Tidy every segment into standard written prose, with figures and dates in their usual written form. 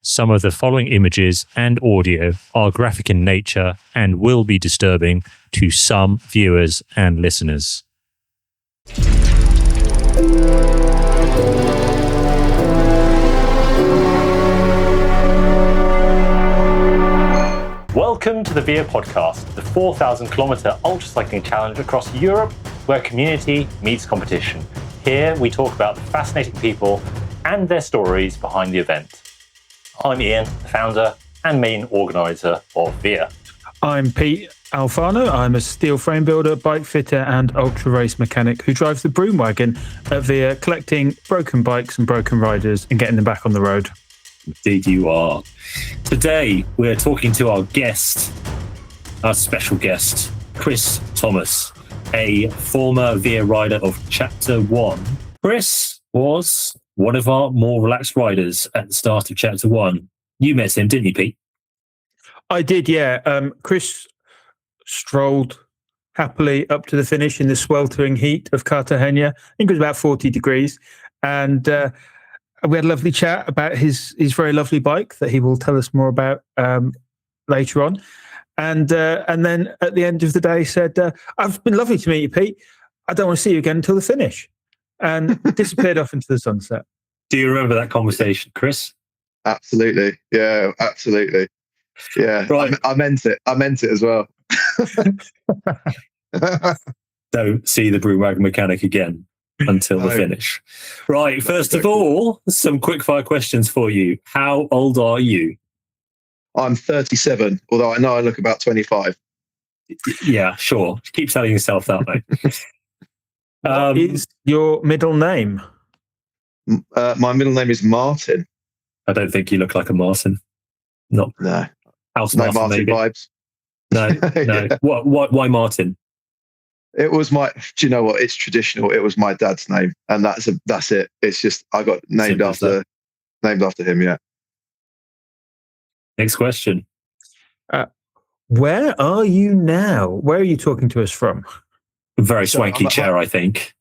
Some of the following images and audio are graphic in nature and will be disturbing to some viewers and listeners. Welcome to the VIA podcast, the 4,000-kilometre ultra-cycling challenge across Europe where community meets competition. Here we talk about the fascinating people and their stories behind the event. I'm Ian, the founder and main organiser of VIA. I'm Pete Alfano. I'm a steel frame builder, bike fitter and ultra race mechanic who drives the Broomwagon at VIA, collecting broken bikes and broken riders and getting them back on the road. Indeed you are. Today we're talking to our guest, our special guest, Chris Thomas, a former VIA rider of Chapter 1. Chris was one of our more relaxed riders at the start of Chapter 1. You met him, didn't you, Pete? I did, yeah. Chris strolled happily up to the finish in the sweltering heat of Cartagena. I think it was about 40 degrees. And we had a lovely chat about his very lovely bike that he will tell us more about later on. And then at the end of the day said, "I've been lovely to meet you, Pete. I don't want to see you again until the finish." And disappeared off into the sunset. Do you remember that conversation, Chris? Absolutely. Yeah, absolutely. Yeah, right. I meant it. I meant it as well. Don't see the Broomwagon mechanic again until the finish. Right, first of all, some quickfire questions for you. How old are you? I'm 37, although I know I look about 25. Yeah, sure. Keep telling yourself that, mate. What is your middle name? My middle name is Martin. I don't think you look like a Martin. No. House No Martin, Martin maybe. vibes. No. Yeah. Why Martin? It was my. Do you know what? It's traditional. It was my dad's name, and that's it. It's just I got named after him. Yeah. Next question. Where are you now? Where are you talking to us from? A very swanky chair, I think.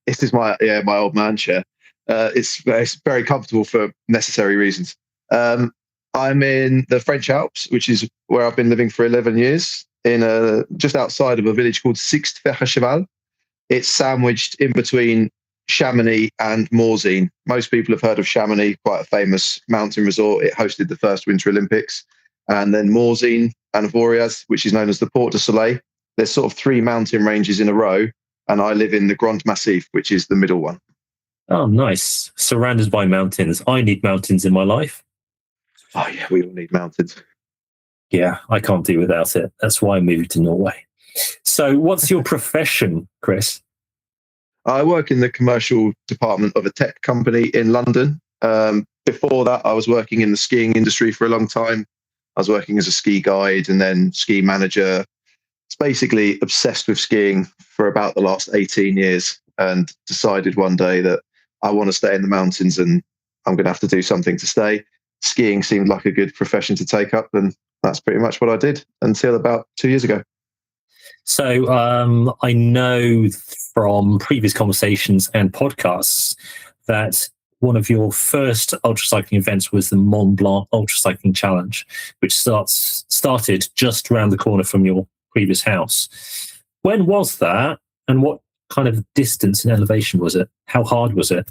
This is my old man chair. It's very comfortable for necessary reasons. I'm in the French Alps, which is where I've been living for 11 years, in just outside of a village called Sixte-Fer-à-Cheval. It's sandwiched in between Chamonix and Morzine. Most people have heard of Chamonix, quite a famous mountain resort. It hosted the first Winter Olympics. And then Morzine and Voriaz, which is known as the Porte du Soleil. There's sort of 3 mountain ranges in a row, and I live in the Grand Massif, which is the middle one. Oh, nice. Surrounded by mountains. I need mountains in my life. Oh, yeah, we all need mountains. Yeah, I can't do without it. That's why I moved to Norway. So what's your profession, Chris? I work in the commercial department of a tech company in London. Before that, I was working in the skiing industry for a long time. I was working as a ski guide and then ski manager. It's basically obsessed with skiing for about the last 18 years and decided one day that I want to stay in the mountains and I'm going to have to do something to stay. Skiing seemed like a good profession to take up, and that's pretty much what I did until about 2 years ago. So I know from previous conversations and podcasts that one of your first ultracycling events was the Mont Blanc Ultracycling Challenge, which started just around the corner from your previous house. When was that, and what kind of distance and elevation was it? How hard was it?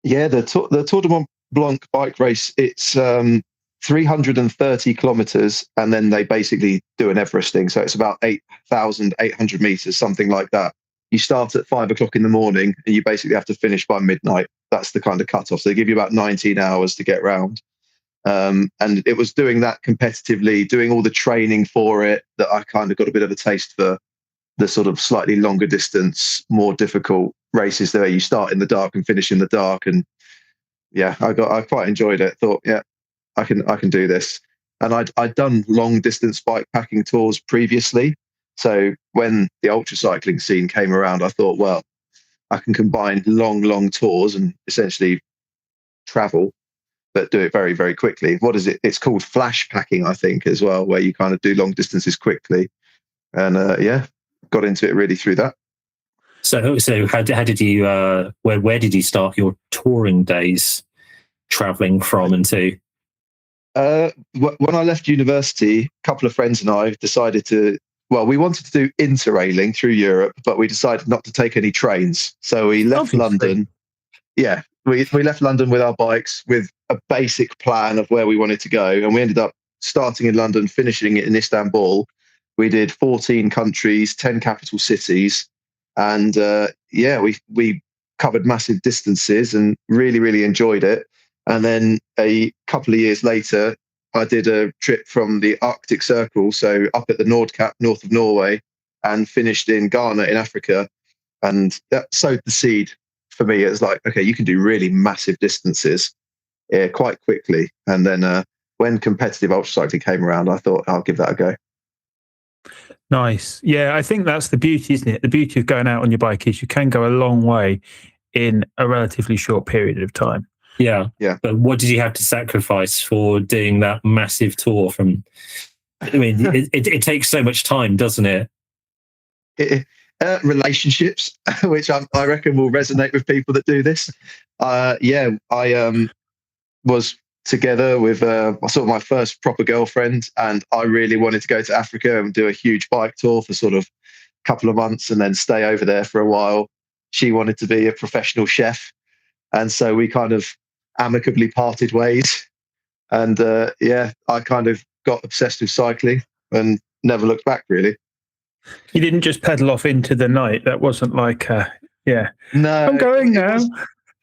Yeah, the Tour de Mont Blanc bike race, it's 330 kilometers, and then they basically do an Everesting. So it's about 8,800 meters, something like that. You start at 5 o'clock in the morning and you basically have to finish by midnight. That's the kind of cutoff. So they give you about 19 hours to get round. And it was doing that competitively, doing all the training for it, that I kind of got a bit of a taste for the sort of slightly longer distance, more difficult races there. You start in the dark and finish in the dark. And yeah, I quite enjoyed it. Thought, yeah, I can do this. And I'd done long distance bike packing tours previously. So when the ultra cycling scene came around, I thought, well, I can combine long tours and essentially travel, but do it very, very quickly. What is it? It's called flash packing, I think, as well, where you kind of do long distances quickly. And yeah, got into it really through that. So how did you, where did you start your touring days traveling from and to? When I left university, a couple of friends and I decided to. Well, we wanted to do interrailing through Europe, but we decided not to take any trains. So we left London. Yeah, we left London with our bikes with a basic plan of where we wanted to go. And we ended up starting in London, finishing it in Istanbul. We did 14 countries, 10 capital cities. And we covered massive distances and really, really enjoyed it. And then a couple of years later, I did a trip from the Arctic Circle, so up at the Nordkap, north of Norway, and finished in Ghana in Africa. And that sowed the seed for me. It's like, okay, you can do really massive distances quite quickly. And then when competitive ultracycling came around, I thought I'll give that a go. Nice. Yeah, I think that's the beauty, isn't it? The beauty of going out on your bike is you can go a long way in a relatively short period of time. Yeah. But what did you have to sacrifice for doing that massive tour from? I mean, it takes so much time, doesn't it? Relationships, which I reckon will resonate with people that do this. I was together with sort of my first proper girlfriend, and I really wanted to go to Africa and do a huge bike tour for sort of a couple of months and then stay over there for a while. She wanted to be a professional chef, and so we kind of amicably parted ways. And I kind of got obsessed with cycling and never looked back, really. You didn't just pedal off into the night. That wasn't like, no, I'm going now.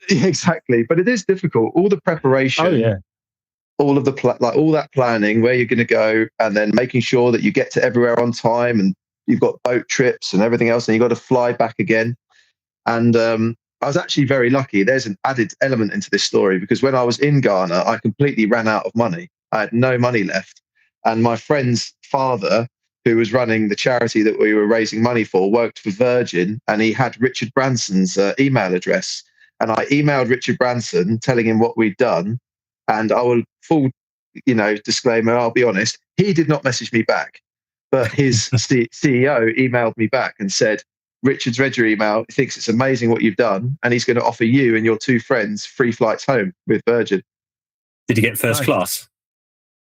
Exactly. But it is difficult. All the preparation. Oh, yeah. All of the all that planning, where you're going to go, and then making sure that you get to everywhere on time, and you've got boat trips and everything else, and you've got to fly back again. And I was actually very lucky. There's an added element into this story, because when I was in Ghana, I completely ran out of money. I had no money left. And my friend's father, who was running the charity that we were raising money for, worked for Virgin, and he had Richard Branson's email address. And I emailed Richard Branson telling him what we'd done. And I will full, disclaimer, I'll be honest, he did not message me back. But his CEO emailed me back and said, Richard's read your email, he thinks it's amazing what you've done, and he's going to offer you and your two friends free flights home with Virgin. Did you get first class?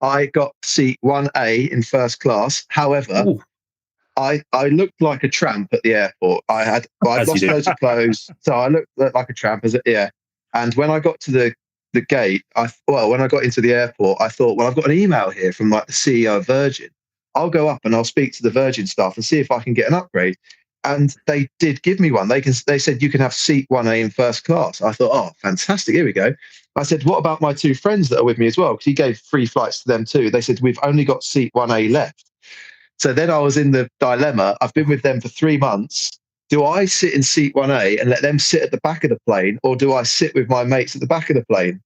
I got seat 1A in first class. However, I looked like a tramp at the airport. I'd lost loads of clothes, so I looked like a tramp. And when I got to the gate, when I got into the airport, I thought, well, I've got an email here from like the CEO of Virgin. I'll go up and I'll speak to the Virgin staff and see if I can get an upgrade. And they did give me one. They said, you can have seat 1A in first class. I thought, oh, fantastic. Here we go. I said, what about my two friends that are with me as well? Because he gave free flights to them too. They said, we've only got seat 1A left. So then I was in the dilemma. I've been with them for 3 months. Do I sit in seat 1A and let them sit at the back of the plane, or do I sit with my mates at the back of the plane?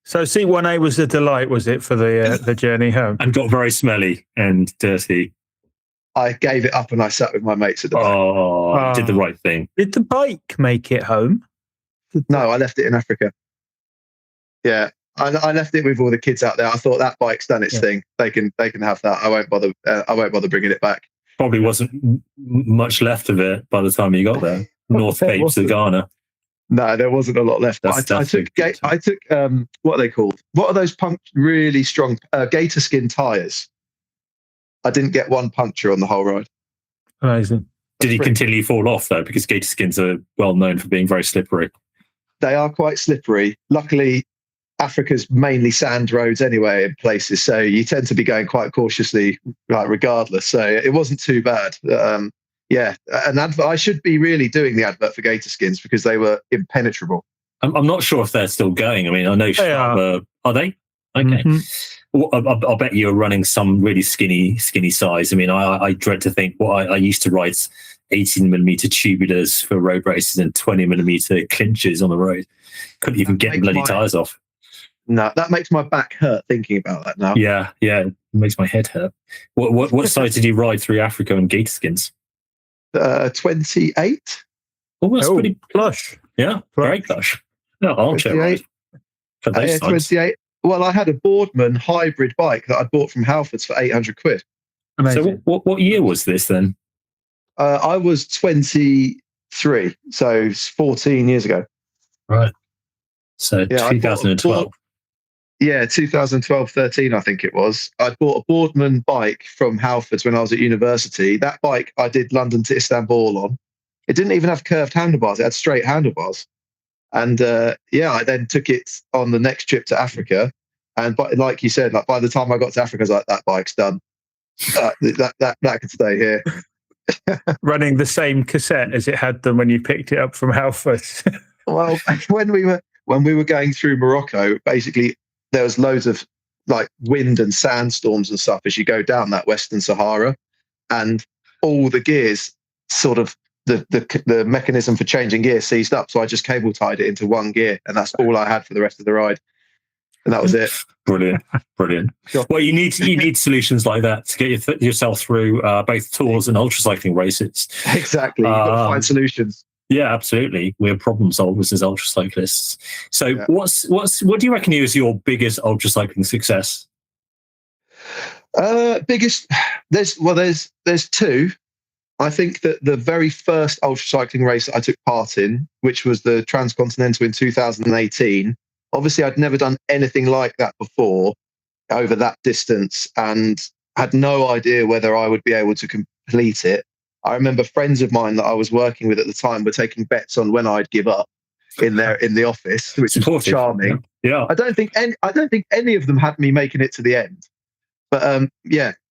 So seat 1A was a delight, was it, for the journey home? And got very smelly and dirty. I gave it up and I sat with my mates at the back. Oh, did the right thing. Did the bike make it home? No, I left it in Africa. Yeah, I left it with all the kids out there. I thought that bike's done its thing. They can have that. I won't bother bringing it back. Probably wasn't much left of it by the time you got there. North Cape to Ghana. No, there wasn't a lot left. I took what are they called? What are those really strong gator skin tires? I didn't get one puncture on the whole ride. Amazing. Did he continually fall off though? Because gator skins are well known for being very slippery. They are quite slippery. Luckily, Africa's mainly sand roads anyway in places, so you tend to be going quite cautiously, regardless. So it wasn't too bad. An advert. I should be really doing the advert for gator skins because they were impenetrable. I'm not sure if they're still going. I mean, I know are they? Okay. Mm-hmm. Well, I'll bet you're running some really skinny size. I mean, I dread to think I used to ride 18mm tubulars for road races and 20mm clinchers on the road. Couldn't even get the bloody tyres off. No, that makes my back hurt thinking about that now. Yeah, it makes my head hurt. What size did you ride through Africa on gator skins? 28. Oh, that's pretty plush. Yeah, very plush. No, armchair ride. For those 28. Well, I had a Boardman hybrid bike that I'd bought from Halfords for 800 quid. Amazing. So what year was this then? I was 23, so 14 years ago. Right. So 2012. Yeah, 2012-13, I think it was. I bought a Boardman bike from Halfords when I was at university. That bike I did London to Istanbul on. It didn't even have curved handlebars. It had straight handlebars. And I then took it on the next trip to Africa. And like you said, like by the time I got to Africa, I was like, that bike's done. That could stay here. Running the same cassette as it had them when you picked it up from Halfords. Well, when we were going through Morocco, basically there was loads of like wind and sandstorms and stuff as you go down that Western Sahara, and all the gears sort of the mechanism for changing gear seized up. So I just cable tied it into one gear, and that's all I had for the rest of the ride. And that was it. Brilliant. Well, you need solutions like that to get yourself through both tours and ultra cycling races. Exactly. You've got to find solutions. Yeah, absolutely. We're problem solvers as ultra cyclists. So, what do you reckon is your biggest ultra cycling success? Biggest? There's two. I think that the very first ultra cycling race that I took part in, which was the Transcontinental in 2018. Obviously, I'd never done anything like that before over that distance and had no idea whether I would be able to complete it. I remember friends of mine that I was working with at the time were taking bets on when I'd give up in the office, which was charming. Yeah. I don't think any of them had me making it to the end. But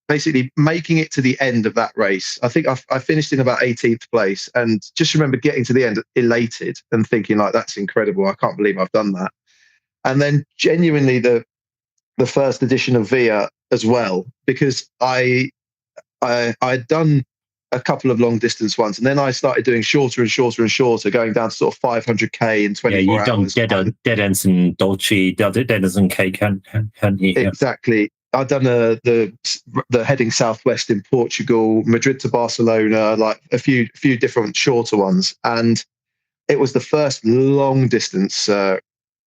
basically making it to the end of that race. I think I finished in about 18th place, and just remember getting to the end elated and thinking like, that's incredible. I can't believe I've done that. And then genuinely the first edition of VIA as well, because I'd done a couple of long distance ones, and then I started doing shorter and shorter and shorter, going down to sort of 500k in 24 hours. Yeah, you've done dead ends and Dolce, dead ends and cake, hadn't you? Exactly. I'd done the heading southwest in Portugal, Madrid to Barcelona, like a few different shorter ones, and it was the first long distance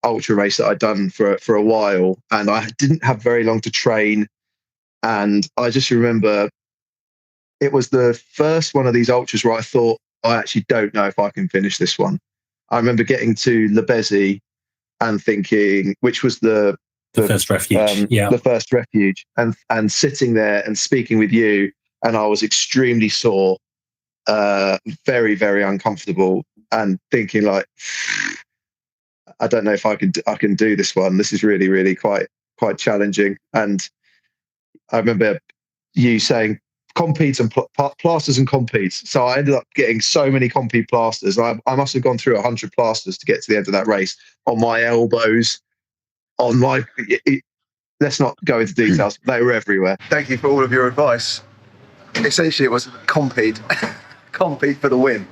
ultra race that I'd done for a while, and I didn't have very long to train. And I just remember it was the first one of these ultras where I thought, I actually don't know if I can finish this one. I remember getting to Lebezi and thinking, which was the first refuge, the first refuge, and sitting there and speaking with you, and I was extremely sore, very, very uncomfortable, and thinking like, I don't know if I can do this one. This is really, really quite challenging. And I remember you saying competes and plasters and competes. So I ended up getting so many compete plasters. I must have gone through 100 plasters to get to the end of that race on my elbows, on my. Let's not go into details. They were everywhere. Thank you for all of your advice. Essentially, it was compete for the win.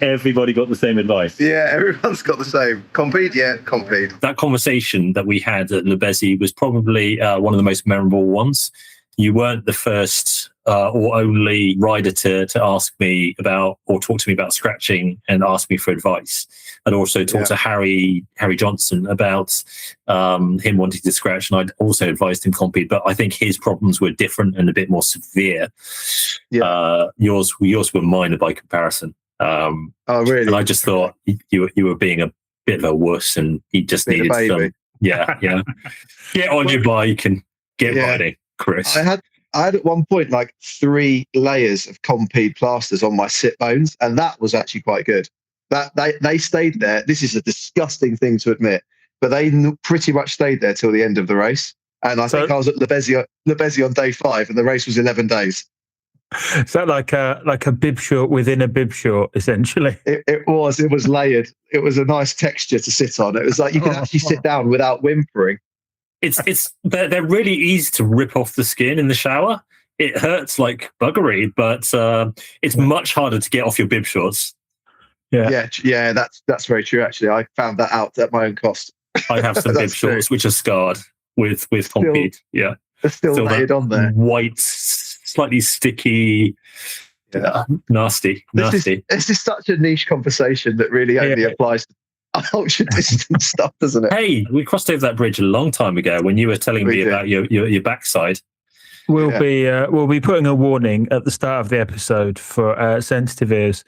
Everybody got the same advice. Yeah, everyone's got the same. Compete. That conversation that we had at Lebezi was probably one of the most memorable ones. You weren't the first or only rider to ask me about or talk to me about scratching and ask me for advice. I'd also talked to Harry Johnson about him wanting to scratch, and I'd also advised him compete, but I think his problems were different and a bit more severe. Yeah. Yours were minor by comparison. Oh, really? And I just thought you were being a bit of a wuss, and you just needed some. Yeah. Get on your bike and get riding, Chris. I had at one point like 3 layers of Compede plasters on my sit bones, and that was actually quite good. That they stayed there. This is a disgusting thing to admit, but they pretty much stayed there till the end of the race. And I think I was at Lebezi on day 5, and the race was 11 days. Is that like a bib short within a bib short, essentially? It was layered. It was a nice texture to sit on. It was like you could actually sit down without whimpering. They're really easy to rip off the skin in the shower. It hurts like buggery, but it's much harder to get off your bib shorts. Yeah, that's very true. Actually, I found that out at my own cost. I have some bib shorts which are scarred with Compete. Yeah, they're still layered on there. White, slightly sticky. Yeah, nasty. This is such a niche conversation that really only applies to ultra distance stuff, doesn't it? Hey, we crossed over that bridge a long time ago when you were telling me about your backside. We'll be putting a warning at the start of the episode for sensitive ears.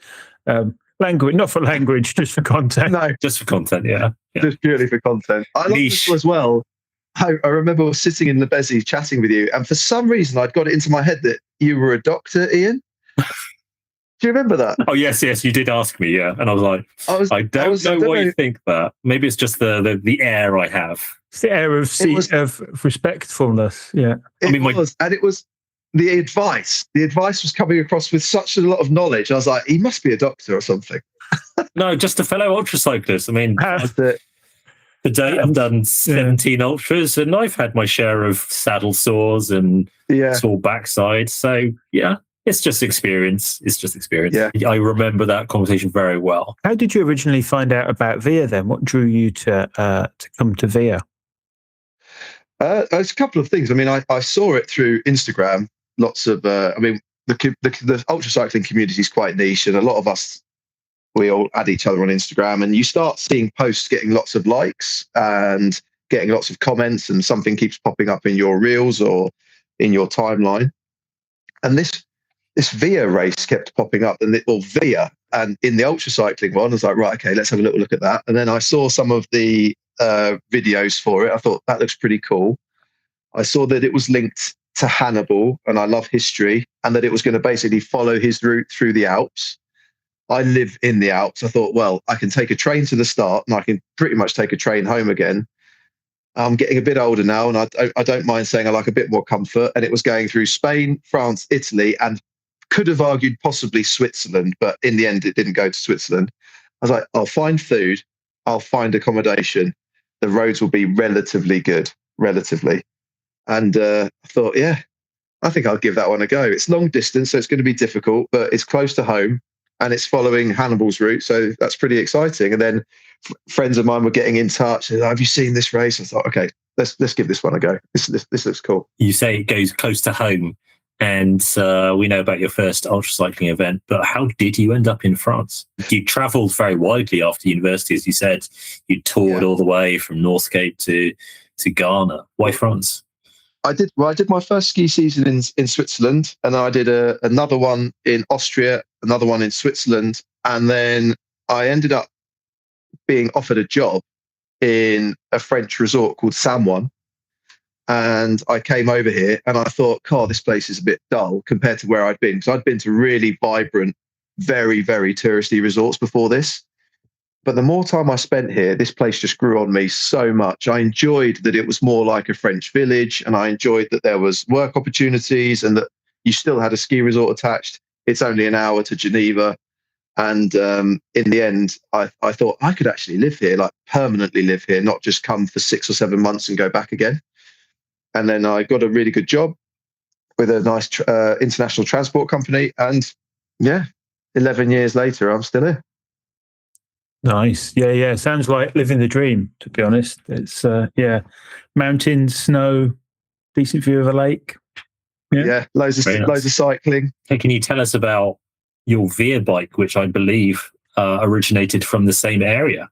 Language, not for language, just for content. No, just for content. Yeah. Just purely for content. I love this as well. I remember sitting in Lebesi chatting with you, and for some reason I'd got it into my head that you were a doctor, Ian. Do you remember that? Oh yes, you did ask me, yeah, and I was like, I don't know why you think that. Maybe it's just the air I have. It's the air of respectfulness. Yeah, it was the advice. The advice was coming across with such a lot of knowledge. I was like, he must be a doctor or something. No, just a fellow ultracyclist. I mean, to date, I've done 17 ultras, and I've had my share of saddle sores and sore backside. So yeah. It's just experience. Yeah. I remember that conversation very well. How did you originally find out about VIA then? What drew you to come to VIA? There's a couple of things. I mean, I saw it through Instagram. Lots of, the ultra cycling community is quite niche, and a lot of us, we all add each other on Instagram, and you start seeing posts getting lots of likes and getting lots of comments, and something keeps popping up in your reels or in your timeline. And this VIA race kept popping up, VIA, and in the ultra cycling one, I was like, right, okay, let's have a little look at that. And then I saw some of the videos for it. I thought that looks pretty cool. I saw that it was linked to Hannibal, and I love history, and that it was going to basically follow his route through the Alps. I live in the Alps. I thought, well, I can take a train to the start, and I can pretty much take a train home again. I'm getting a bit older now, and I don't mind saying I like a bit more comfort. And it was going through Spain, France, Italy, and could have argued possibly Switzerland, but in the end, it didn't go to Switzerland. I was like, I'll find food, I'll find accommodation. The roads will be relatively good, And I thought, yeah, I think I'll give that one a go. It's long distance, so it's going to be difficult, but it's close to home, and it's following Hannibal's route, so that's pretty exciting. And then friends of mine were getting in touch, and have you seen this race? I thought, okay, let's give this one a go. This looks cool. You say it goes close to home, and we know about your first ultra cycling event, but how did you end up in France? You travelled very widely after university, as you said. You toured all the way from North Cape to Ghana. Why France? I did my first ski season in Switzerland, and then I did another one in Austria, another one in Switzerland, and then I ended up being offered a job in a French resort called Samoin. And I came over here, and I thought, God, this place is a bit dull compared to where I'd been. Because I'd been to really vibrant, very, very touristy resorts before this. But the more time I spent here, this place just grew on me so much. I enjoyed that it was more like a French village, and I enjoyed that there was work opportunities, and that you still had a ski resort attached. It's only an hour to Geneva. And in the end, I thought I could actually live here, like permanently live here, not just come for 6 or 7 months and go back again. And then I got a really good job with a nice international transport company. And 11 years later, I'm still here. Nice. Yeah. Sounds like living the dream, to be honest. It's, mountains, snow, decent view of a lake. Yeah, loads of cycling. Hey, can you tell us about your VIA bike, which I believe originated from the same area?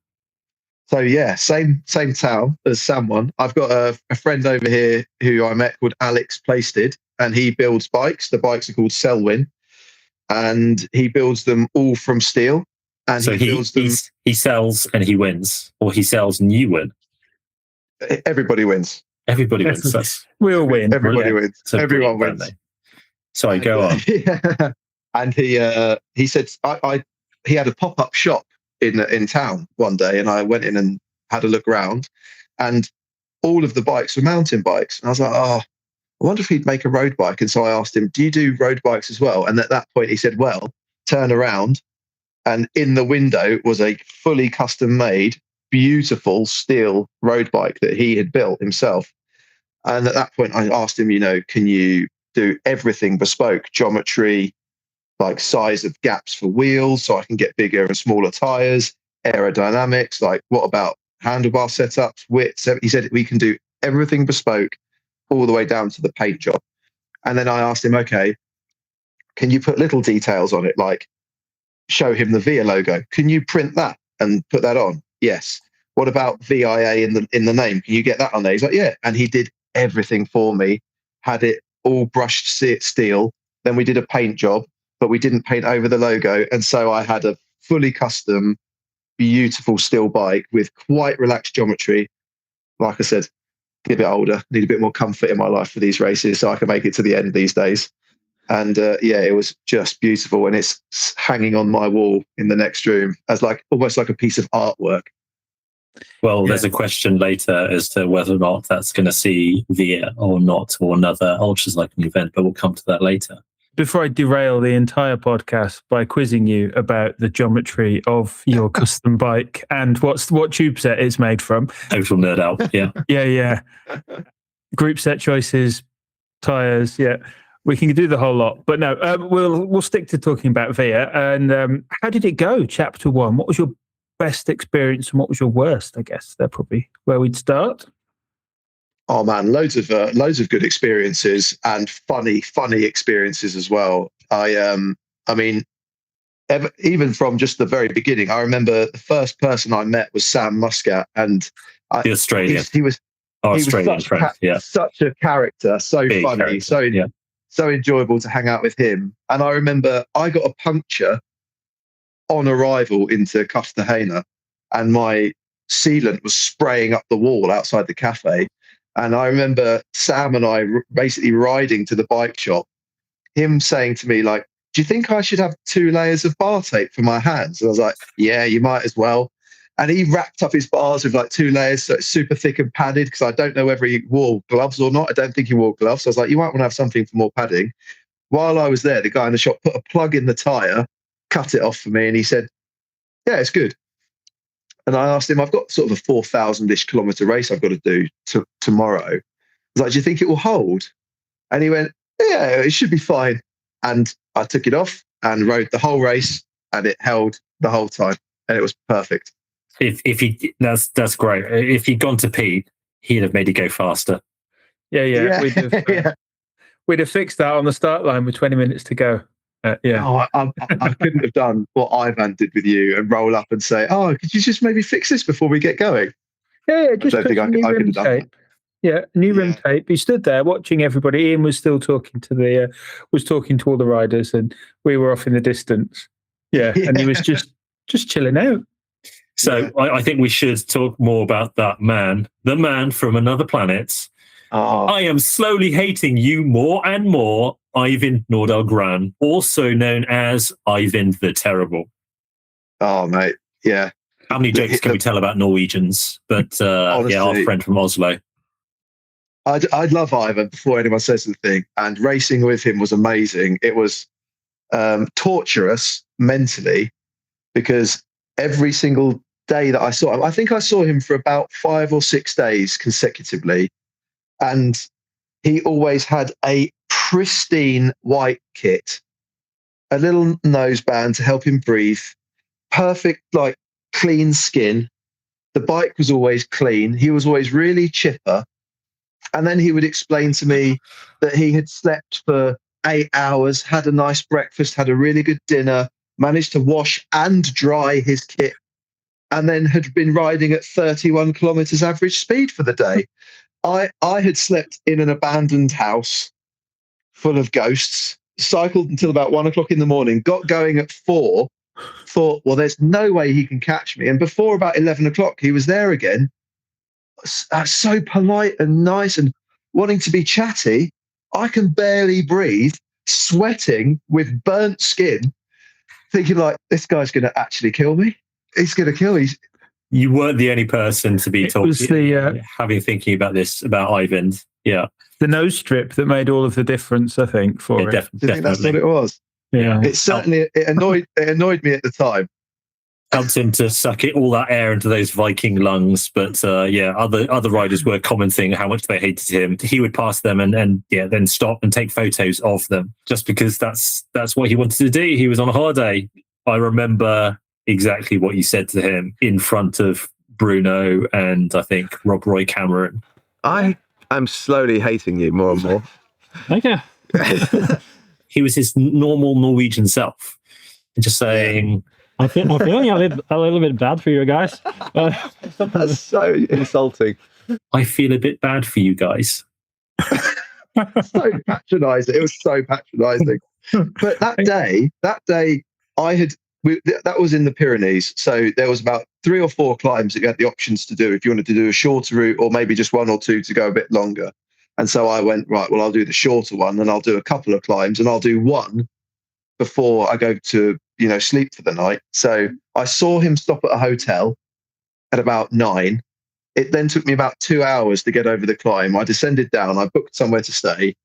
So same town as Samoin. I've got a friend over here who I met called Alex Paralysed, and he builds bikes. The bikes are called Selwyn, and he builds them all from steel. And so he sells and he wins, or he sells and you win. Everybody wins. Everybody wins. We all win. Everybody wins. Everyone wins. Sorry, go on. Yeah. And he said he had a pop-up shop in town one day, and I went in and had a look around, and all of the bikes were mountain bikes. And I was like, I wonder if he'd make a road bike. And so I asked him, do you do road bikes as well? And at that point he said, well, turn around. And in the window was a fully custom made, beautiful steel road bike that he had built himself. And at that point I asked him, can you do everything bespoke, geometry, like size of gaps for wheels so I can get bigger and smaller tires, aerodynamics, like what about handlebar setups, widths? He said we can do everything bespoke all the way down to the paint job. And then I asked him, okay, can you put little details on it, like show him the VIA logo? Can you print that and put that on? Yes. What about VIA in the name? Can you get that on there? He's like, yeah. And he did everything for me, had it all brushed steel. Then we did a paint job, but we didn't paint over the logo. And so I had a fully custom, beautiful steel bike with quite relaxed geometry. Like I said, a bit older, need a bit more comfort in my life for these races so I can make it to the end these days. And it was just beautiful, and it's hanging on my wall in the next room as almost like a piece of artwork. Well, there's a question later as to whether or not that's going to see VIA or not, or another ultracycling event, but we'll come to that later. Before I derail the entire podcast by quizzing you about the geometry of your custom bike and what tube set it's made from. Total nerd out, yeah. Yeah. Group set choices, tyres, yeah. We can do the whole lot. But no, we'll stick to talking about VIA. And how did it go, Chapter 1? What was your best experience and what was your worst? I guess they're probably where we'd start. Oh man, loads of good experiences and funny experiences as well. Even from just the very beginning, I remember the first person I met was Sam Muscat, and the Australian. He was Australian friend, such a character, so big funny, character, so enjoyable to hang out with him. And I remember I got a puncture on arrival into Cartagena, and my sealant was spraying up the wall outside the cafe. And I remember Sam and I basically riding to the bike shop, him saying to me, like, do you think I should have 2 layers of bar tape for my hands? And I was like, yeah, you might as well. And he wrapped up his bars with like 2 layers, so it's super thick and padded, because I don't know whether he wore gloves or not. I don't think he wore gloves. So I was like, you might want to have something for more padding. While I was there, the guy in the shop put a plug in the tyre, cut it off for me, and he said, yeah, it's good. And I asked him, I've got sort of a 4,000-ish kilometre race I've got to do tomorrow. I was like, do you think it will hold? And he went, yeah, it should be fine. And I took it off and rode the whole race, and it held the whole time, and it was perfect. That's great. If he'd gone to Pete, he'd have made it go faster. Yeah. We'd have fixed that on the start line with 20 minutes to go. Oh, I couldn't have done what Eivind did with you and roll up and say, "Oh, could you just maybe fix this before we get going?" Yeah, just put some new rim tape. Yeah, new rim tape. He stood there watching everybody. Ian was still talking to all the riders, and we were off in the distance. Yeah. And he was just chilling out. So I think we should talk more about that man, the man from another planet. I am slowly hating you more and more, Eivind Gran, also known as Eivind the Terrible. Oh, mate, yeah. How many jokes can we tell about Norwegians? But honestly, our friend from Oslo. I'd love Eivind before anyone says anything. And racing with him was amazing. It was torturous mentally, because every single day that I saw him, I think I saw him for about 5 or 6 days consecutively. And he always had a pristine white kit, a little noseband to help him breathe, perfect, like, clean skin. The bike was always clean. He was always really chipper. And then he would explain to me that he had slept for 8 hours, had a nice breakfast, had a really good dinner, managed to wash and dry his kit, and then had been riding at 31 kilometers average speed for the day. I had slept in an abandoned house full of ghosts, cycled until about 1 o'clock in the morning, got going at 4, thought, well, there's no way he can catch me. And before about 11 o'clock, he was there again, so polite and nice and wanting to be chatty. I can barely breathe, sweating with burnt skin, thinking, like, this guy's going to actually kill me. He's going to kill me. You weren't the only person to be thinking about this, about Eivind. Yeah. The nose strip that made all of the difference, I think, for it. Do you think that's what it was? Yeah. It certainly annoyed me at the time. Helped him to suck all that air into those Viking lungs. But other riders were commenting how much they hated him. He would pass them and then stop and take photos of them, just because that's what he wanted to do. He was on a holiday. I remember exactly what you said to him in front of Bruno and I think Rob Roy Cameron. I am slowly hating you more and more. Okay. He was his normal Norwegian self, just saying, I'm feeling a little bit bad for you guys. That's so insulting. I feel a bit bad for you guys. So patronising. It was so patronising. But that day, I had that was in the Pyrenees. So there was about 3 or 4 climbs that you had the options to do if you wanted to do a shorter route or maybe just 1 or 2 to go a bit longer. And so I went, right, well, I'll do the shorter one and I'll do a couple of climbs and I'll do one before I go to, sleep for the night. So I saw him stop at a hotel at about 9. It then took me about 2 hours to get over the climb. I descended down, I booked somewhere to stay.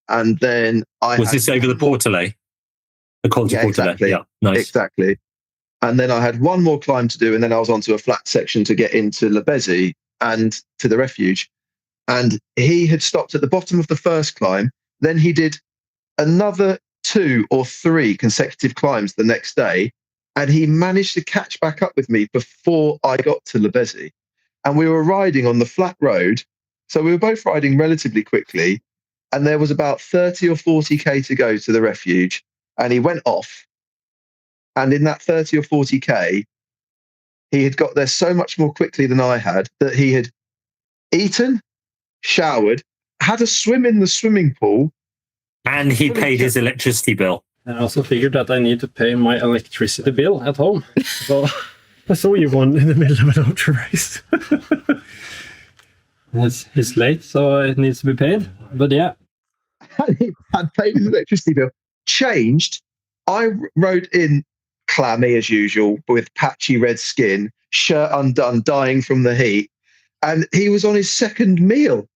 And then Was this over the Portalet? The Col du Portalet. Exactly. Yeah, nice. Exactly. And then I had one more climb to do, and then I was onto a flat section to get into Le Béziers and to the refuge. And he had stopped at the bottom of the first climb. Then he did another 2 or 3 consecutive climbs the next day. And he managed to catch back up with me before I got to Le Béziers. And we were riding on the flat road. So we were both riding relatively quickly. And there was about 30 or 40K to go to the refuge. And he went off. And in that 30 or 40K, he had got there so much more quickly than I had that he had eaten, showered, had a swim in the swimming pool. And he paid his electricity bill. I also figured that I need to pay my electricity bill at home. So I saw you won in the middle of an ultra race. It's late, so it needs to be paid. But yeah. And he had paid his electricity bill. Changed. I rode in clammy as usual with patchy red skin, shirt undone, dying from the heat. And he was on his second meal.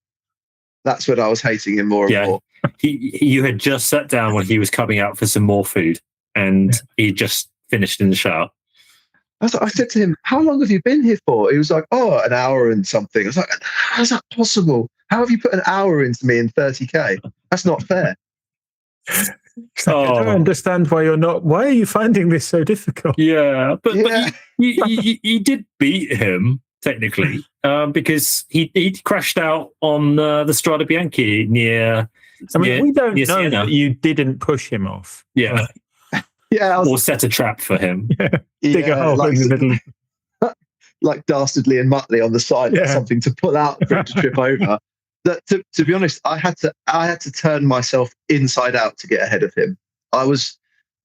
That's when I was hating him more and more. You had just sat down when he was coming out for some more food, and he just finished in the shower. I said to him, how long have you been here for? He was like, an hour and something. I was like, how's that possible? How have you put an hour into me in 30K? That's not fair. I don't understand why are you finding this so difficult? Yeah, but you did beat him, technically, because he crashed out on the Strada Bianchi near... we don't know Siena. That you didn't push him off. Yeah. Or set a trap for him. Dig a hole in the middle. Like Dastardly and Muttley on the side, something to pull out for him to trip over. That, to be honest, I had to turn myself inside out to get ahead of him.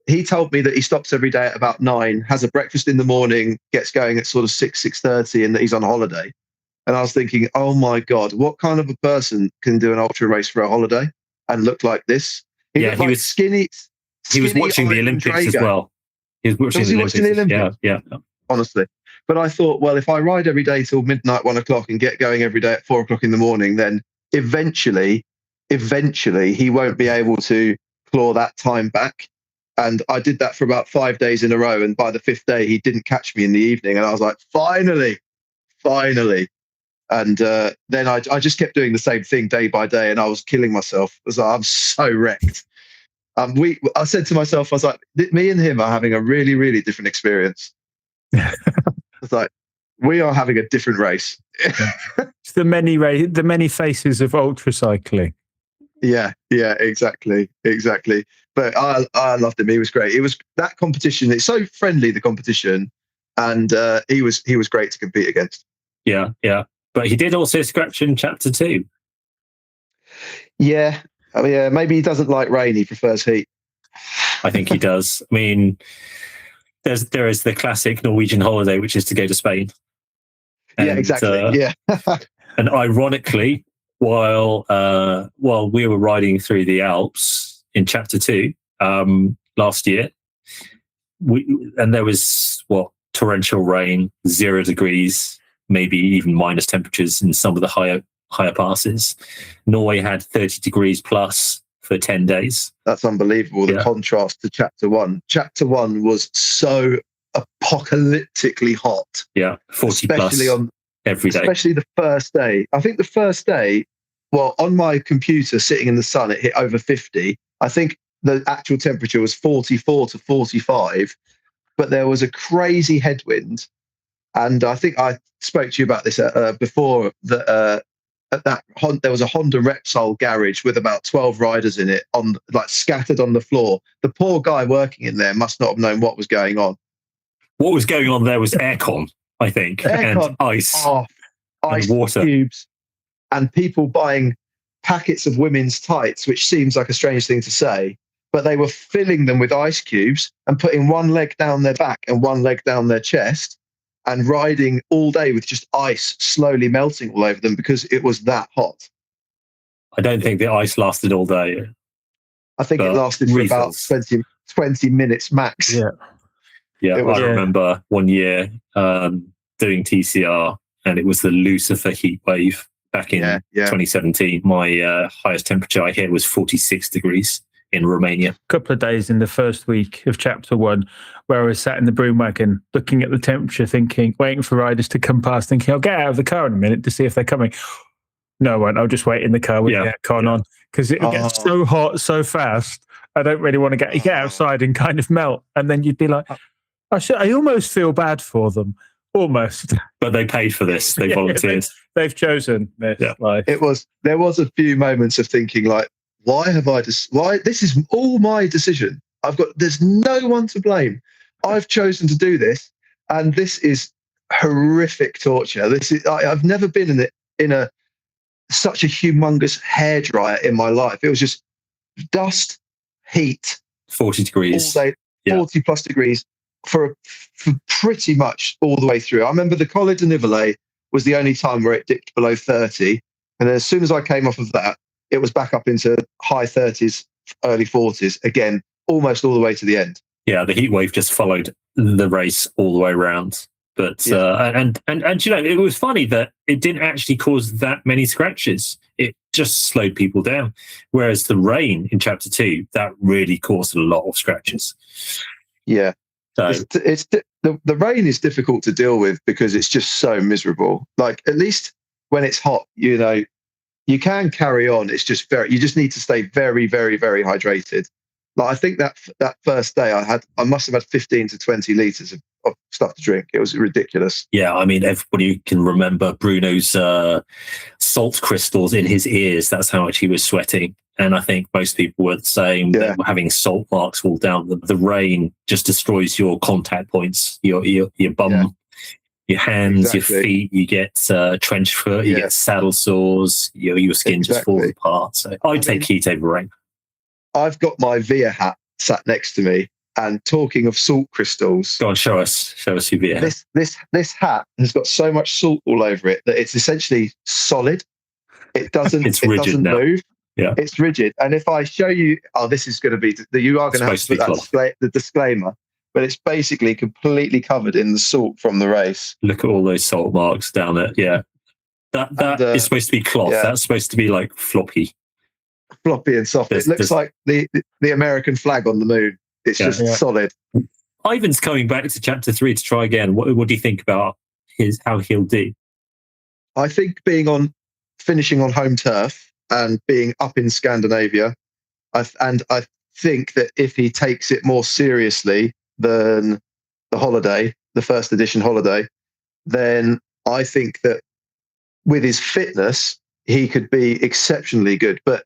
He told me that he stops every day at about 9, has a breakfast in the morning, gets going at sort of 6:30, and that he's on holiday. And I was thinking, oh my God, what kind of a person can do an ultra race for a holiday and look like this? He was skinny. He was watching the Olympics as well. He was watching the Olympics. Yeah. Honestly. But I thought, well, if I ride every day till midnight, 1 o'clock, and get going every day at 4 o'clock in the morning, then eventually he won't be able to claw that time back. And I did that for about 5 days in a row. And by the 5th day, he didn't catch me in the evening. And I was like, finally. And then I just kept doing the same thing day by day. And I was killing myself. I was like, I'm so wrecked. I said to myself, I was like, me and him are having a really, really different experience. It's like, we are having a different race. It's the many faces of ultra cycling. Yeah, exactly. But I loved him. He was great. It was that competition. It's so friendly, the competition, and he was great to compete against. Yeah. But he did also scratch in chapter 2. Yeah. I mean, maybe he doesn't like rain. He prefers heat. I think he does. I mean, there is the classic Norwegian holiday, which is to go to Spain. And, exactly. And ironically, while we were riding through the Alps in chapter 2 last year, and there was torrential rain, 0 degrees, maybe even minus temperatures in some of the higher passes. Norway had 30 degrees plus for 10 days. That's unbelievable. The contrast to chapter 1. Chapter 1 was so apocalyptically hot. Yeah, 40 plus every day. Especially the first day. I think the first day, on my computer sitting in the sun, it hit over 50. I think the actual temperature was 44 to 45, but there was a crazy headwind. And I think I spoke to you about this before, that there was a Honda Repsol garage with about 12 riders in it, scattered on the floor. The poor guy working in there must not have known what was going on. What was going on there was aircon, I think, and ice, ice and water cubes, and people buying packets of women's tights, which seems like a strange thing to say, but they were filling them with ice cubes and putting one leg down their back and one leg down their chest and riding all day with just ice slowly melting all over them because it was that hot. I don't think the ice lasted all day. I think it lasted for about 20 minutes max. Yeah. Yeah, I remember one year doing TCR, and it was the Lucifer heat wave back in 2017. My highest temperature I hit was 46 degrees in Romania. A couple of days in the first week of chapter 1, where I was sat in the Broomwagon looking at the temperature, thinking, waiting for riders to come past, thinking, I'll get out of the car in a minute to see if they're coming. No, I won't. I'll just wait in the car with the aircon on, because it gets so hot so fast. I don't really want to get outside and kind of melt. And then you'd be like, I almost feel bad for them. Almost. But they paid for this. They volunteered. They've chosen this life. There was a few moments of thinking like, why this is all my decision. There's no one to blame. I've chosen to do this, and this is horrific torture. I've never been in such a humongous hairdryer in my life. It was just dust, heat, 40 degrees, all day, 40 plus degrees for pretty much all the way through. I remember the Col de Nivelet was the only time where it dipped below 30, and then as soon as I came off of that, it was back up into high 30s, early 40s again, almost all the way to the end. Yeah, the heat wave just followed the race all the way around. But and you know, it was funny that it didn't actually cause that many scratches. It just slowed people down. Whereas the rain in chapter 2, that really caused a lot of scratches. Yeah. So the rain is difficult to deal with because it's just so miserable. Like, at least when it's hot, you know, you can carry on. It's just you just need to stay very, very, very hydrated. Like, I think that first day I must have had 15 to 20 litres of stuff to drink. It was ridiculous. Yeah, I mean, everybody can remember Bruno's salt crystals in his ears. That's how much he was sweating. And I think most people were the same. They were having salt marks all down them. The rain just destroys your contact points, your bum, your hands, your feet. You get trench foot, you get saddle sores, your skin just falls apart. So I'd take heat over rain. I've got my Via hat sat next to me, and talking of salt crystals, go on, show us your Via hat. This hat has got so much salt all over it that it's essentially solid. It doesn't move. Yeah, it's rigid. And if I show you, this is going to be you are going to have to put the disclaimer, but it's basically completely covered in the salt from the race. Look at all those salt marks down there. Yeah, that is supposed to be cloth. Yeah. That's supposed to be like floppy and soft. It looks like the American flag on the moon. It's just solid. Eivind's coming back to chapter 3 to try again. What do you think about how he'll do? I think finishing on home turf and being up in Scandinavia, I think that if he takes it more seriously than the first edition holiday, then I think that with his fitness, he could be exceptionally good. But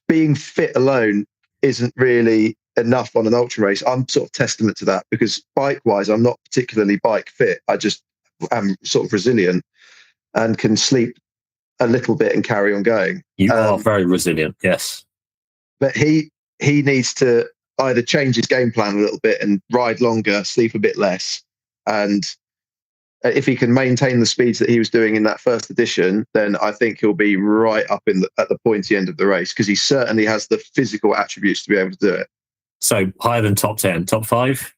being fit alone isn't really enough on an ultra race. I'm sort of testament to that, because bike-wise, I'm not particularly bike fit. I just am sort of resilient and can sleep a little bit and carry on going. You are very resilient, yes. But he needs to either change his game plan a little bit and ride longer, sleep a bit less. And if he can maintain the speeds that he was doing in that first edition, then I think he'll be right up at the pointy end of the race, because he certainly has the physical attributes to be able to do it. So higher than top 10, top 5?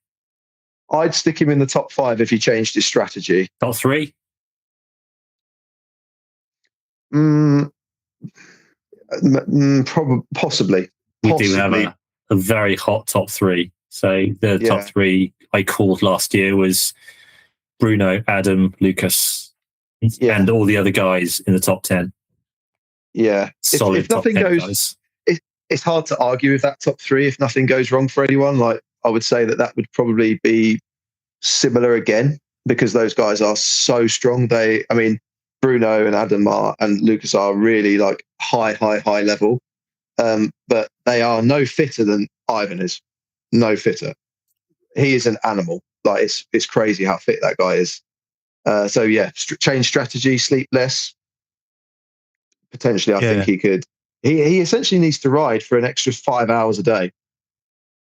I'd stick him in the top 5 if he changed his strategy. Top 3? Possibly. We do have a very hot top 3. So the top 3 I called last year was Bruno, Adam, Lucas, and all the other guys in the top 10. Yeah. Solid if nothing top 10 goes, guys. It's hard to argue with that top 3 if nothing goes wrong for anyone. Like, I would say that would probably be similar again, because those guys are so strong. Bruno and Adam and Lucas are really like high level. But they are no fitter than Eivind is. No fitter. He is an animal. Like, it's crazy how fit that guy is. Change strategy, sleep less. Potentially, I think he could he essentially needs to ride for an extra 5 hours a day,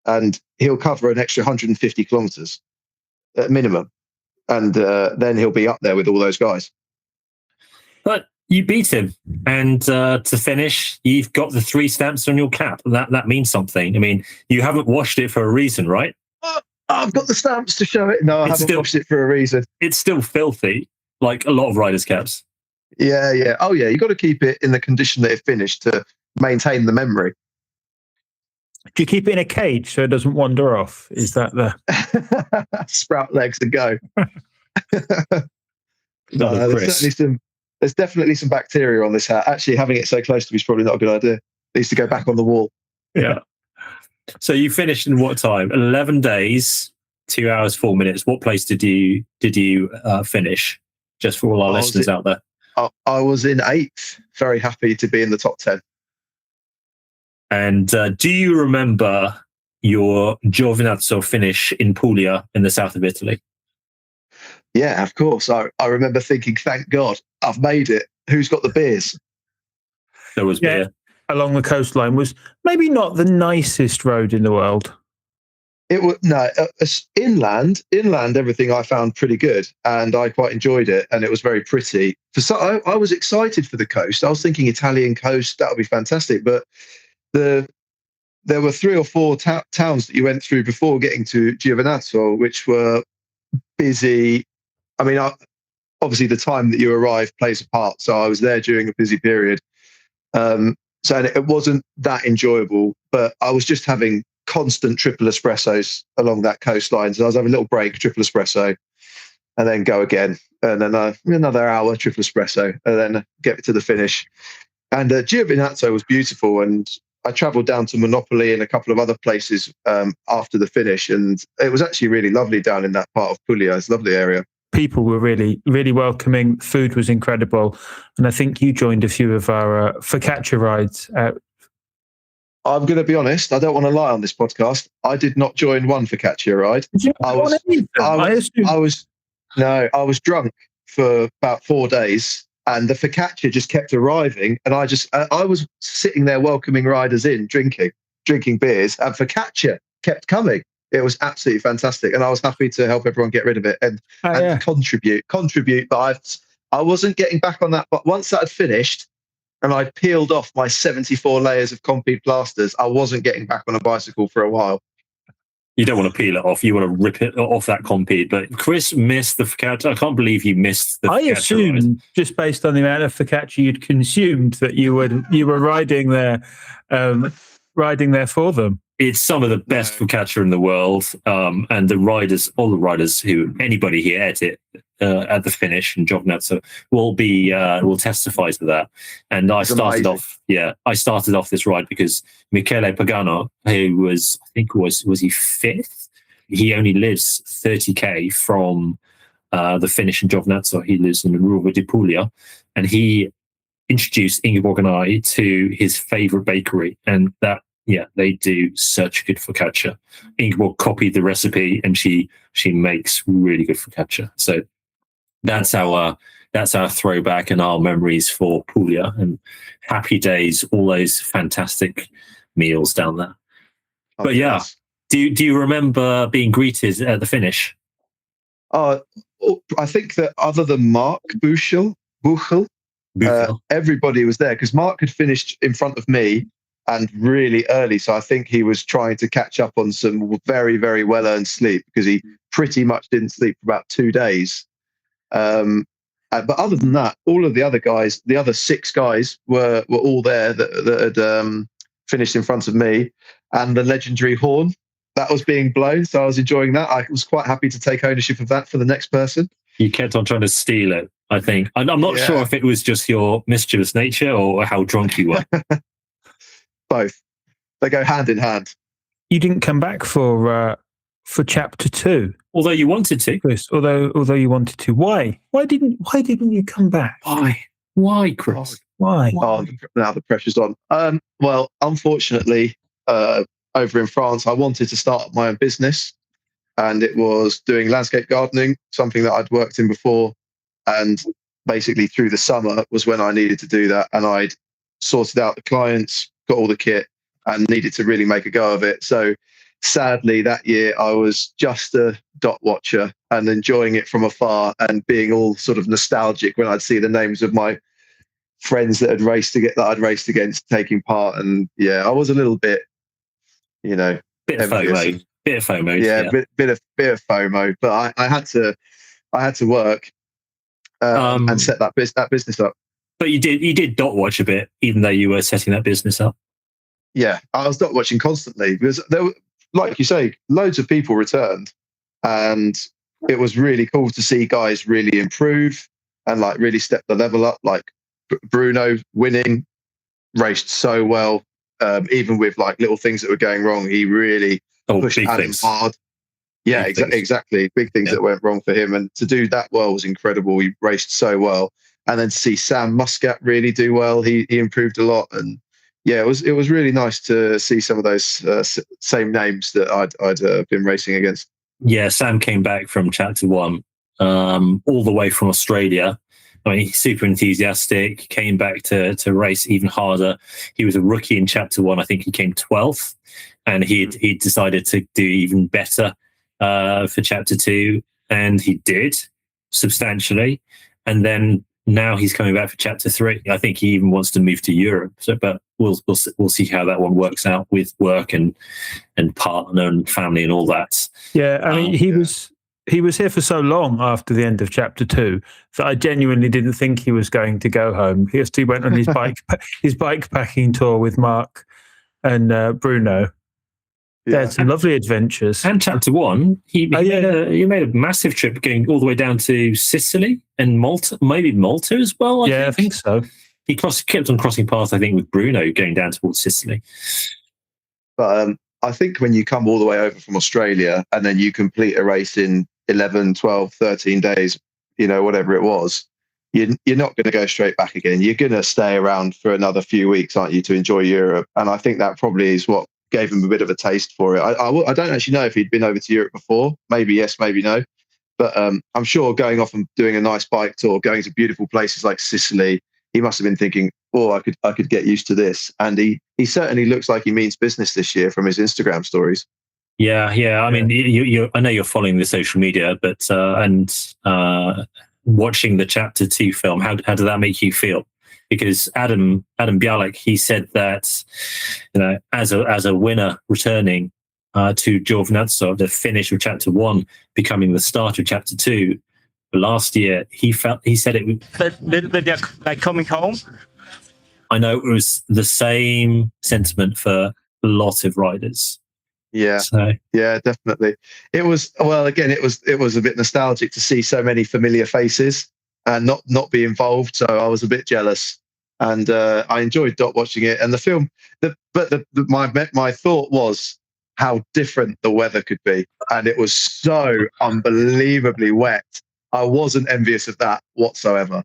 and he'll cover an extra 150 kilometers at minimum, and then he'll be up there with all those guys. But you beat him, and to finish, you've got the 3 stamps on your cap. That means something. I mean, you haven't washed it for a reason, right? I've got the stamps to show it. No, I haven't washed it for a reason. It's still filthy, like a lot of riders' caps. Yeah. Oh, yeah. You've got to keep it in the condition that it finished to maintain the memory. Do you keep it in a cage so it doesn't wander off? Is that the sprout legs and go? No, there's definitely some bacteria on this hat. Actually, having it so close to me is probably not a good idea. It needs to go back on the wall. Yeah. So you finished in what time? 11 days, 2 hours, 4 minutes. What place did you finish? Just for all our listeners out there. I was in 8th. Very happy to be in the top 10. And do you remember your Giovinazzo finish in Puglia in the south of Italy? Yeah, of course. I remember thinking, thank God, I've made it. Who's got the beers? There was beer. Along the coastline was maybe not the nicest road in the world. It was inland. Everything I found pretty good, and I quite enjoyed it, and it was very pretty. I was excited for the coast. I was thinking Italian coast, that would be fantastic. But there were 3 or 4 towns that you went through before getting to Giovinazzo, which were busy. I mean, obviously the time that you arrive plays a part. So I was there during a busy period. So it wasn't that enjoyable, but I was just having constant triple espressos along that coastline. So I was having a little break, triple espresso, and then go again. And then another hour, triple espresso, and then get to the finish. And Giovinazzo was beautiful. And I travelled down to Monopoly and a couple of other places after the finish. And it was actually really lovely down in that part of Puglia. It's a lovely area. People were really, really welcoming. Food was incredible. And I think you joined a few of our focaccia rides. I'm going to be honest. I don't want to lie on this podcast. I did not join one focaccia ride. I was drunk for about 4 days, and the focaccia just kept arriving. And I was sitting there welcoming riders in, drinking beers, and focaccia kept coming. It was absolutely fantastic, and I was happy to help everyone get rid of it and contribute. But I wasn't getting back on that. But once that had finished, and I peeled off my 74 layers of Compeed plasters, I wasn't getting back on a bicycle for a while. You don't want to peel it off. You want to rip it off that Compeed. But Chris missed the focaccia. I can't believe you missed the focaccia. I assumed, just based on the amount of focaccia you'd consumed, that you were riding there for them. It's some of the best focaccia in the world, and all the riders anybody here ate it at the finish in Giovinazzo will testify to that. And I started off this ride because Michele Pagano, who was he 5th? He only lives 30k from the finish in Giovinazzo. He lives in the Rivalry di Puglia, and he introduced Ingeborg and I to his favourite bakery, and that. Yeah, they do such good focaccia. Ingeborg copied the recipe, and she makes really good focaccia. So that's our throwback and our memories for Puglia, and happy days, all those fantastic meals down there. But yeah, do you remember being greeted at the finish? I think that other than Mark Buchel, everybody was there because Mark had finished in front of me. And really early. So I think he was trying to catch up on some very, very well-earned sleep because he pretty much didn't sleep for about 2 days. But other than that, all of the other guys, the other 6 guys were all there that had finished in front of me. And the legendary horn, that was being blown. So I was enjoying that. I was quite happy to take ownership of that for the next person. You kept on trying to steal it, I think. I'm not sure if it was just your mischievous nature or how drunk you were. Both. They go hand in hand. You didn't come back for chapter 2, although you wanted to, Chris. Although you wanted to. Why? Why didn't you come back? Why, Chris? Why? Oh, now the pressure's on. Well, unfortunately, over in France, I wanted to start up my own business, and it was doing landscape gardening, something that I'd worked in before. And basically, through the summer was when I needed to do that, and I'd sorted out the clients, got all the kit, and needed to really make a go of it. So sadly, that year I was just a dot watcher and enjoying it from afar and being all sort of nostalgic when I'd see the names of my friends that I'd raced against taking part. And yeah, I was a little bit, bit of FOMO. Bit of FOMO. Yeah, bit of FOMO. But I had to work and set that business up. But you did dot watch a bit, even though you were setting that business up. Yeah, I was dot watching constantly because there were, like you say, loads of people returned, and it was really cool to see guys really improve and like really step the level up. Like Bruno winning, raced so well, even with like little things that were going wrong. He really pushed Adam hard. Yeah, exactly. Big things that went wrong for him, and to do that well was incredible. He raced so well, and then to see Sam Muscat really do well, he improved a lot, and yeah, it was really nice to see some of those same names that I'd been racing against. Yeah, Sam came back from Chapter 1, all the way from Australia. I mean, he's super enthusiastic, came back to race even harder. He was a rookie in Chapter 1. I think he came 12th, and he decided to do even better for Chapter 2, and he did substantially. And then now he's coming back for Chapter 3. I think he even wants to move to Europe. So, but we'll see how that one works out with work and partner and family and all that. Yeah, I mean, he was here for so long after the end of Chapter 2 that I genuinely didn't think he was going to go home. He went on his bike packing tour with Mark and Bruno. They had some lovely adventures. And Chapter 1, he made a massive trip going all the way down to Sicily and Malta, maybe Malta as well. I think so. He kept on crossing paths, I think, with Bruno going down towards Sicily. But I think when you come all the way over from Australia and then you complete a race in 11, 12, 13 days, whatever it was, you're not going to go straight back again. You're going to stay around for another few weeks, aren't you, to enjoy Europe? And I think that probably is what gave him a bit of a taste for it. I don't actually know if he'd been over to Europe before. Maybe yes, maybe no. But I'm sure going off and doing a nice bike tour, going to beautiful places like Sicily, he must have been thinking, "Oh, I could get used to this." And he certainly looks like he means business this year from his Instagram stories. Yeah. I mean, I know you're following the social media, but watching the Chapter 2 film, how did that make you feel? Because Adam Bialek, he said that, as a winner returning to Giovinazzo, the finish of Chapter 1 becoming the start of Chapter 2 last year, he said it that they're like coming home. I know it was the same sentiment for a lot of riders. Yeah, yeah, definitely. It was it was a bit nostalgic to see so many familiar faces and not be involved. So I was a bit jealous, and I enjoyed dot watching it. And the film, my thought was how different the weather could be, and it was so unbelievably wet. I wasn't envious of that whatsoever.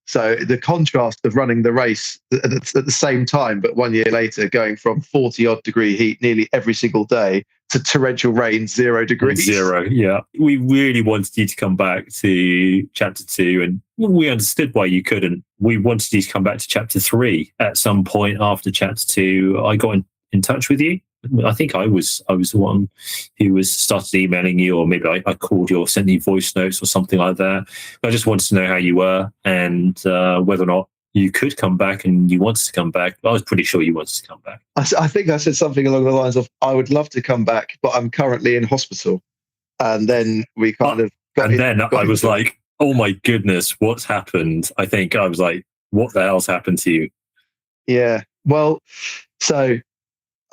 So the contrast of running the race at the same time, but 1 year later, going from 40-odd degree heat nearly every single day to torrential rain, 0 degrees. Zero, yeah. We really wanted you to come back to Chapter 2, and we understood why you couldn't. We wanted you to come back to Chapter 3 at some point after Chapter 2. I got in touch with you. I think I was the one who started emailing you, or maybe I called you or sent you voice notes or something like that. I just wanted to know how you were and whether or not you could come back, and you wanted to come back. I was pretty sure you wanted to come back. I think I said something along the lines of, I would love to come back, but I'm currently in hospital. And then we I was like, oh my goodness, what's happened? I think I was like, what the hell's happened to you? Yeah, well, so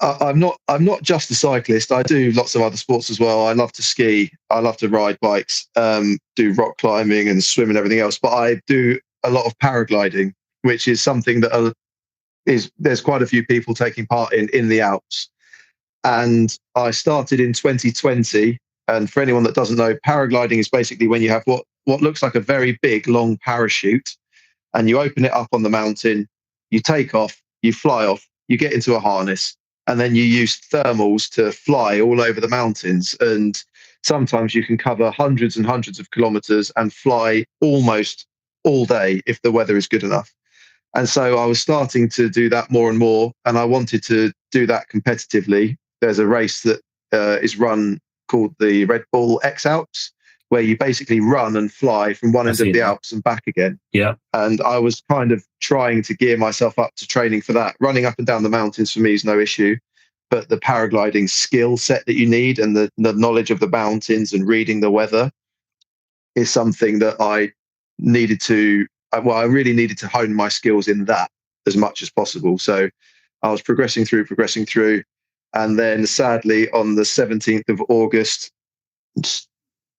I'm not just a cyclist. I do lots of other sports as well. I love to ski. I love to ride bikes, do rock climbing and swim and everything else. But I do a lot of paragliding, which is something that there's quite a few people taking part in the Alps. And I started in 2020. And for anyone that doesn't know, paragliding is basically when you have what looks like a very big, long parachute, and you open it up on the mountain, you take off, you fly off, you get into a harness, and then you use thermals to fly all over the mountains. And sometimes you can cover hundreds and hundreds of kilometers and fly almost all day if the weather is good enough. And so I was starting to do that more and more, and I wanted to do that competitively. There's a race that is run called the Red Bull X Alps, where you basically run and fly from one end of the Alps and back again. Yeah. And I was kind of trying to gear myself up to training for that. Running up and down the mountains for me is no issue, but the paragliding skill set that you need and the knowledge of the mountains and reading the weather is something that I really needed to hone my skills in that as much as possible. So I was progressing through. And then sadly on the 17th of August,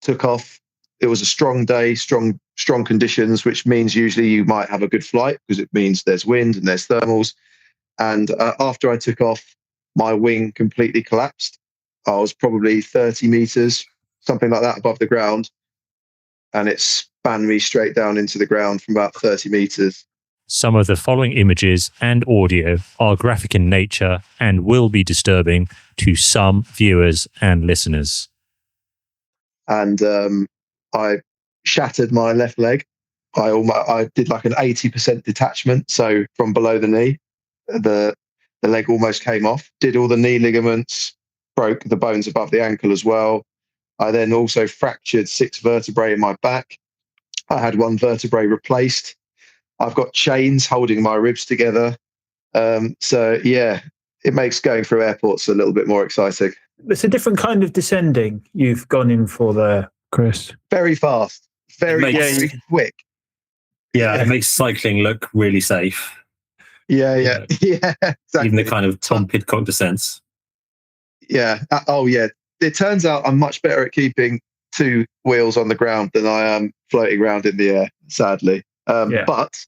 took off. It was a strong day, strong conditions, which means usually you might have a good flight because it means there's wind and there's thermals. And after I took off, my wing completely collapsed. I was probably 30 meters, something like that, above the ground. And it span me straight down into the ground from about 30 meters. Some of the following images and audio are graphic in nature and will be disturbing to some viewers and listeners. And I shattered my left leg. I did like an 80% detachment. So from below the knee, the leg almost came off. Did all the knee ligaments, broke the bones above the ankle as well. I then also fractured 6 vertebrae in my back. I had 1 vertebrae replaced. I've got chains holding my ribs together. So yeah, it makes going through airports a little bit more exciting. It's a different kind of descending you've gone in for there, Chris. Very fast, very quick. Yeah, it makes cycling look really safe. Yeah, exactly. Even the kind of Tom Pidcock descents. Yeah. Oh, yeah. It turns out I'm much better at keeping 2 wheels on the ground than I am floating around in the air, sadly. But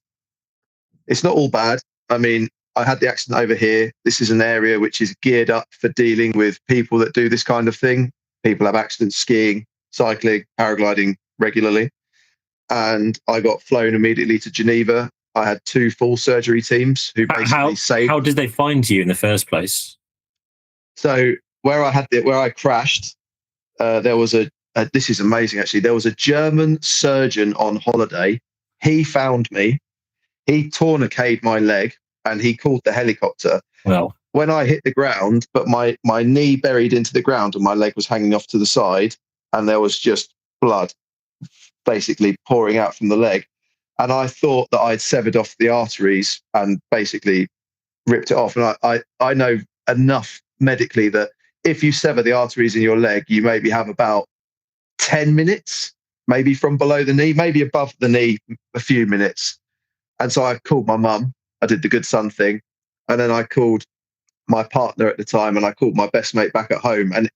it's not all bad. I mean, I had the accident over here. This is an area which is geared up for dealing with people that do this kind of thing. People have accidents skiing, cycling, paragliding regularly. And I got flown immediately to Geneva. I had 2 full surgery teams who basically saved. How did they find you in the first place? So where I crashed, there was this is amazing actually. There was a German surgeon on holiday. He found me. He tourniqueted my leg and he called the helicopter. Well, when I hit the ground, but my knee buried into the ground and my leg was hanging off to the side, and there was just blood basically pouring out from the leg. And I thought that I'd severed off the arteries and basically ripped it off. And I know enough medically that if you sever the arteries in your leg, you maybe have about 10 minutes, maybe from below the knee, maybe above the knee, a few minutes. And so I called my mum. I did the good son thing. And then I called my partner at the time and I called my best mate back at home. And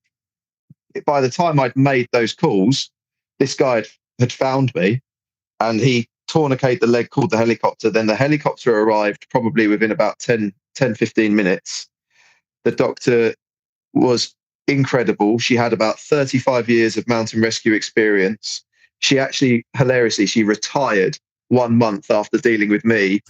by the time I'd made those calls, this guy had found me and he tourniqueted the leg, called the helicopter. Then the helicopter arrived probably within about 10, 15 minutes. The doctor was incredible. She had about 35 years of mountain rescue experience. She actually, hilariously, she retired 1 month after dealing with me.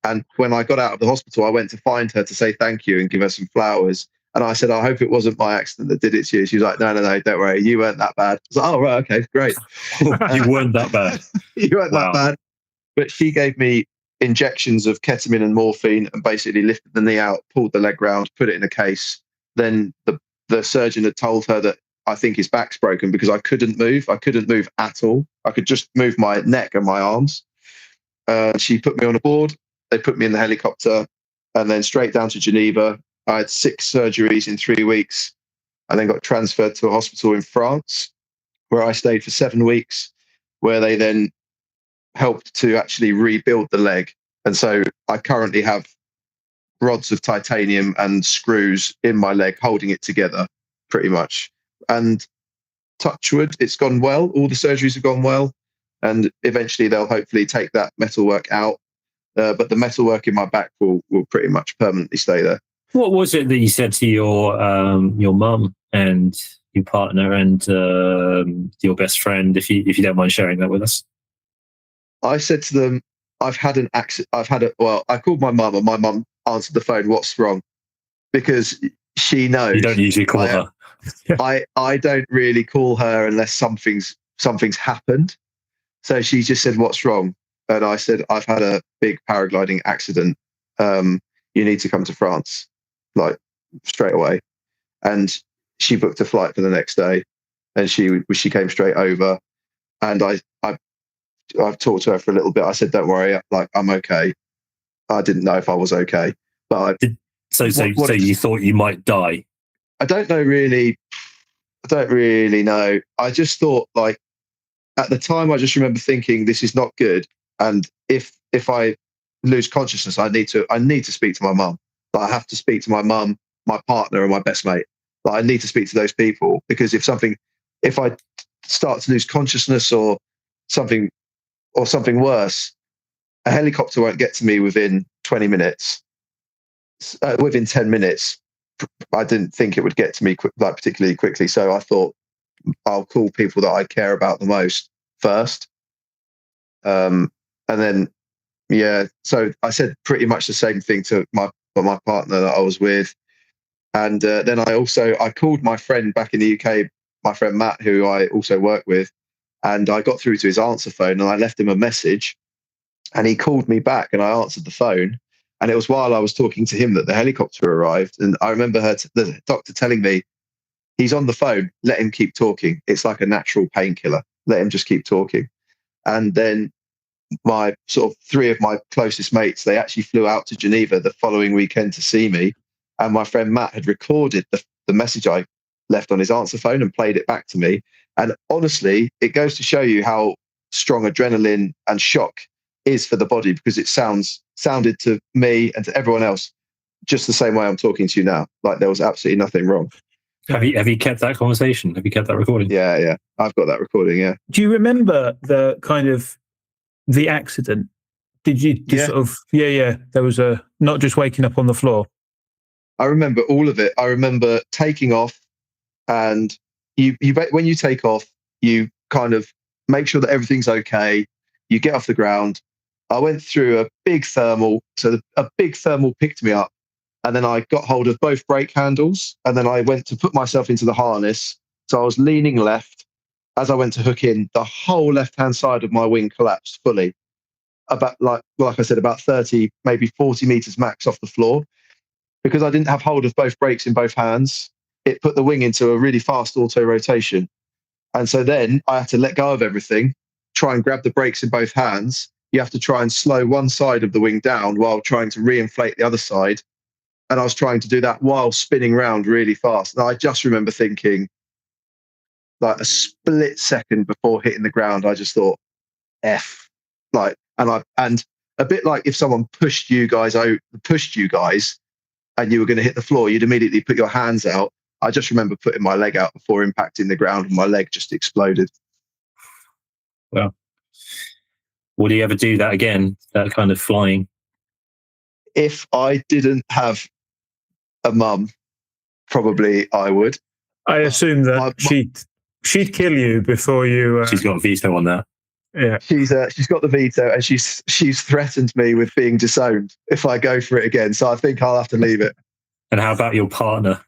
And when I got out of the hospital, I went to find her to say thank you and give her some flowers. And I said, I hope it wasn't my accident that did it to you. She was like, no, don't worry. You weren't that bad. I was like, oh, right. Okay, great. You weren't that bad. You weren't that bad. But she gave me injections of ketamine and morphine and basically lifted the knee out, pulled the leg round, put it in a case. Then the surgeon had told her that I think his back's broken because I couldn't move. I couldn't move at all. I could just move my neck and my arms. She put me on a board. They put me in the helicopter and then straight down to Geneva. I had 6 surgeries in 3 weeks. I then got transferred to a hospital in France where I stayed for 7 weeks, where they then helped to actually rebuild the leg. And so I currently have rods of titanium and screws in my leg holding it together pretty much. And touch wood, it's gone well. All the surgeries have gone well. And eventually they'll hopefully take that metalwork out. But the metalwork in my back will pretty much permanently stay there. What was it that you said to your mum and your partner and your best friend, if you don't mind sharing that with us? I said to them, I've had an accident. I called my mum and my mum answered the phone, what's wrong? Because she knows. You don't usually call her. I don't really call her unless something's happened. So she just said, what's wrong? and I said, I've had a big paragliding accident. You need to come to France, like straight away. And she booked a flight for the next day, and she came straight over. And I've talked to her for a little bit. I said, don't worry, like I'm okay. I didn't know if I was okay, but so you thought you might die? I don't know really. I don't really know. I just thought, like, at the time, I just remember thinking this is not good. And if I lose consciousness, I need to speak to my mum. Like, I have to speak to my mum, my partner, and my best mate. Like, I need to speak to those people, because if I start to lose consciousness or something worse, a helicopter won't get to me within 20 minutes. Within 10 minutes, I didn't think it would get to me particularly quickly. So I thought, I'll call people that I care about the most first. And then, so I said pretty much the same thing to my partner that I was with. And then I called my friend back in the UK, my friend Matt, who I also work with, and I got through to his answer phone, and I left him a message, and he called me back, and I answered the phone. And it was while I was talking to him that the helicopter arrived. And I remember the doctor telling me, he's on the phone, let him keep talking. It's like a natural painkiller. Let him just keep talking. And then my sort of three of my closest mates, they actually flew out to Geneva the following weekend to see me. And my friend Matt had recorded the message I left on his answer phone and played it back to me. And honestly, it goes to show you how strong adrenaline and shock is for the body, because it sounded to me and to everyone else just the same way I'm talking to you now. Like, there was absolutely nothing wrong. Have you kept that conversation? Have you kept that recording? Yeah. I've got that recording, yeah. Do you remember the accident? Did you sort of, there was not just waking up on the floor. I remember all of it. I remember taking off, and you when you take off, you kind of make sure that everything's okay. You get off the ground. I went through a big thermal. So a big thermal picked me up, and then I got hold of both brake handles, and then I went to put myself into the harness. So I was leaning left. As I went to hook in, the whole left-hand side of my wing collapsed fully. About like I said, about 30, maybe 40 meters max off the floor. Because I didn't have hold of both brakes in both hands, it put the wing into a really fast auto rotation. And so then I had to let go of everything, try and grab the brakes in both hands. You have to try and slow one side of the wing down while trying to reinflate the other side. And I was trying to do that while spinning round really fast. And I just remember thinking, like a split second before hitting the ground, I just thought, F. And a bit like if someone pushed you guys, and you were going to hit the floor, you'd immediately put your hands out. I just remember putting my leg out before impacting the ground, and my leg just exploded. Well, would you ever do that again, that kind of flying? If I didn't have a mum, probably I would. I assume that she'd kill you before you... She's got a veto on that. Yeah, she's got the veto, and she's threatened me with being disowned if I go for it again. So I think I'll have to leave it. And how about your partner?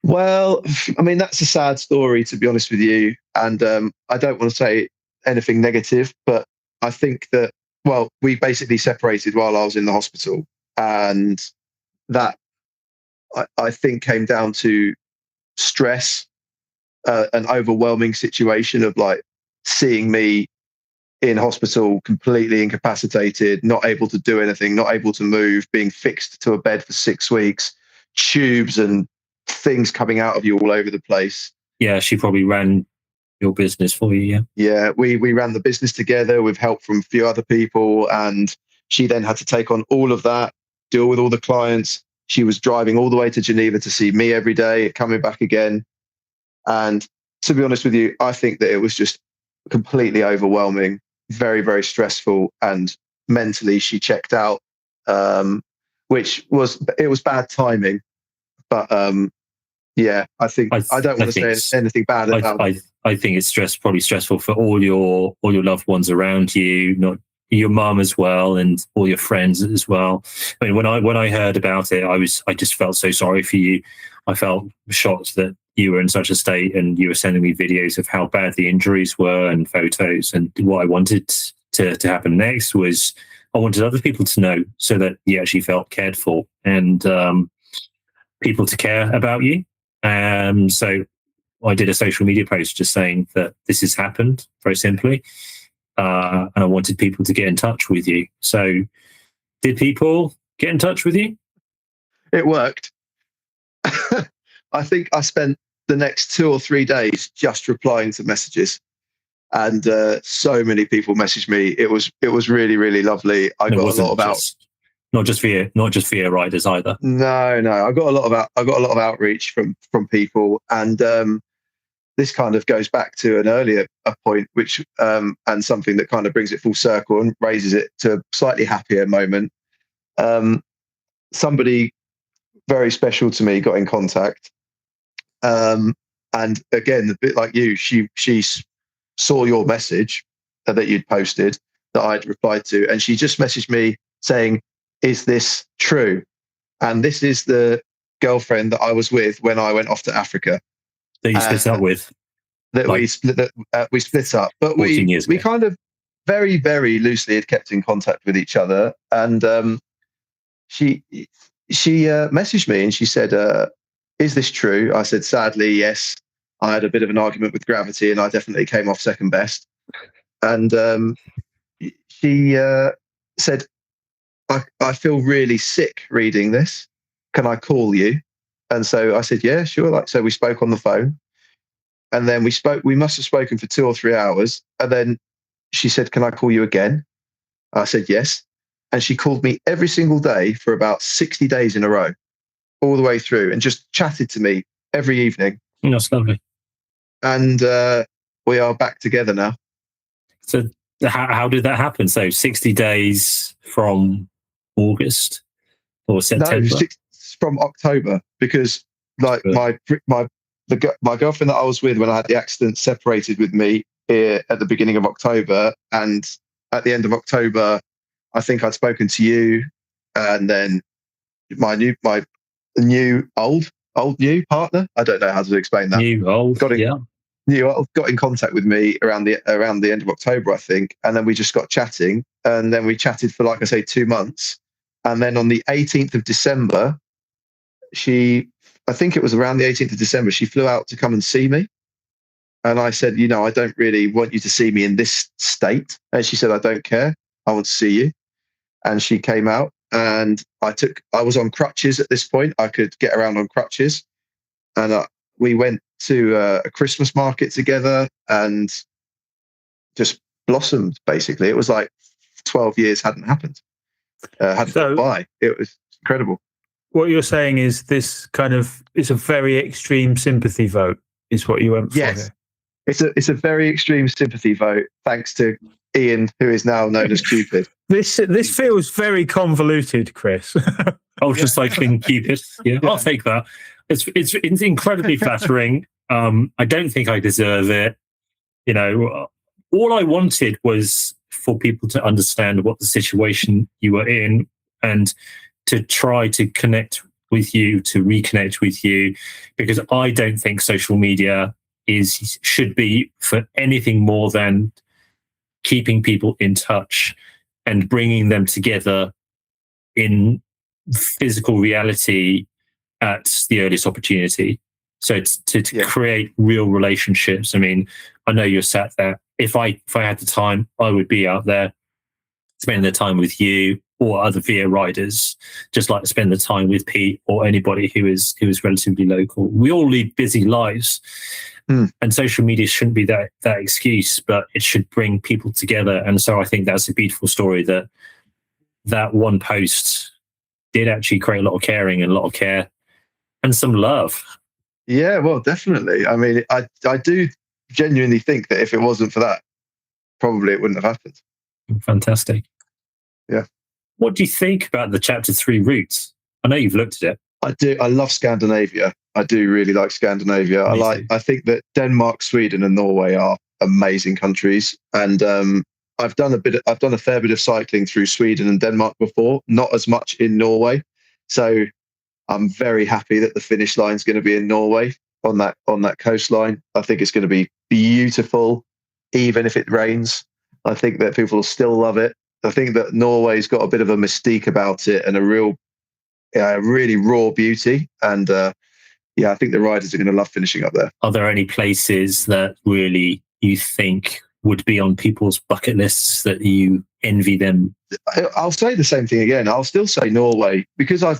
Well, I mean, that's a sad story, to be honest with you. And I don't want to say anything negative, but I think that, well, we basically separated while I was in the hospital, and that I think came down to stress, an overwhelming situation of like seeing me in hospital completely incapacitated, not able to do anything, not able to move, being fixed to a bed for 6 weeks, tubes and things coming out of you all over the place. Yeah, she probably ran your business for you, yeah? Yeah, we ran the business together with help from a few other people, and she then had to take on all of that, deal with all the clients. She was driving all the way to Geneva to see me every day, coming back again. And to be honest with you, I think that it was just completely overwhelming, very, very stressful, and mentally she checked out, which was bad timing. But yeah, I don't want to say anything bad about it. I think it's probably stressful for all your loved ones around you, not your mum as well, and all your friends as well. I mean, when I heard about it, I just felt so sorry for you. I felt shocked that you were in such a state, and you were sending me videos of how bad the injuries were and photos. And what I wanted to happen next was I wanted other people to know so that you actually felt cared for and people to care about you. So I did a social media post just saying that this has happened, very simply. And I wanted people to get in touch with you. So did people get in touch with you? It worked. I think I spent the next 2 or 3 days just replying to messages. And so many people messaged me. It was really, really lovely. I got a lot of not just VA riders either. No, I got a lot of outreach from people, and this kind of goes back to an earlier point, which and something that kind of brings it full circle and raises it to a slightly happier moment. Somebody very special to me got in contact, and again, a bit like you, she saw your message that you'd posted that I'd replied to, and she just messaged me saying, "Is this true?" And this is the girlfriend that I was with when I went off to Africa. That you split up with? That we split up, but we kind of very, very loosely had kept in contact with each other. And she messaged me and she said, "Is this true?" I said, "Sadly, yes. I had a bit of an argument with gravity and I definitely came off second best." And she said, I feel really sick reading this. Can I call you?" And so I said, "Yeah, sure." So we spoke on the phone, and then we must have spoken for 2 or 3 hours. And then she said, "Can I call you again?" I said, "Yes." And she called me every single day for about 60 days in a row, all the way through, and just chatted to me every evening. That's lovely. And we are back together now. So how did that happen? So 60 days from August or September? No, from October, because like my girlfriend that I was with when I had the accident separated with me here at the beginning of October, and at the end of October, I think I'd spoken to you, and then my new partner. I don't know how to explain that. Got in contact with me around the end of October, I think, and then we just got chatting, and then we chatted for, like I say, 2 months, and then on the 18th of December, I think it was around the 18th of December, she flew out to come and see me, and I said, "I don't really want you to see me in this state," and she said, "I don't care, I want to see you," and she came out, and I was on crutches at this point. I could get around on crutches, and we went to a Christmas market together and just blossomed, basically. It was like 12 years hadn't happened. Hadn't gone by. It was incredible. What you're saying is this kind of is a very extreme sympathy vote, is what you went for. Yes. Here. It's a very extreme sympathy vote, thanks to Ian, who is now known as Cupid. This feels very convoluted, Chris. Ultra-cycling Cupid. Yeah, I'll take that. It's incredibly flattering. I don't think I deserve it. All I wanted was for people to understand what the situation you were in and to try to connect with you, to reconnect with you, because I don't think social media should be for anything more than keeping people in touch and bringing them together in physical reality at the earliest opportunity. So to create real relationships. I mean, I know you're sat there. If I had the time, I would be out there spending the time with you or other VIA riders, just like to spend the time with Pete or anybody who is relatively local. We all lead busy lives, and social media shouldn't be that excuse, but it should bring people together. And so I think that's a beautiful story that one post did actually create a lot of caring and a lot of care and some love. Yeah, well, definitely. I mean, I do genuinely think that if it wasn't for that, probably it wouldn't have happened. Fantastic. Yeah. What do you think about the Chapter 3 routes? I know you've looked at it. I do. I love Scandinavia. I do really like Scandinavia. I think that Denmark, Sweden, and Norway are amazing countries. And I've done a fair bit of cycling through Sweden and Denmark before, not as much in Norway. So I'm very happy that the finish line is going to be in Norway on that coastline. I think it's going to be beautiful, even if it rains. I think that people will still love it. I think that Norway's got a bit of a mystique about it and a really raw beauty. And I think the riders are going to love finishing up there. Are there any places that really you think would be on people's bucket lists that you envy them? I'll say the same thing again. I'll still say Norway, because I've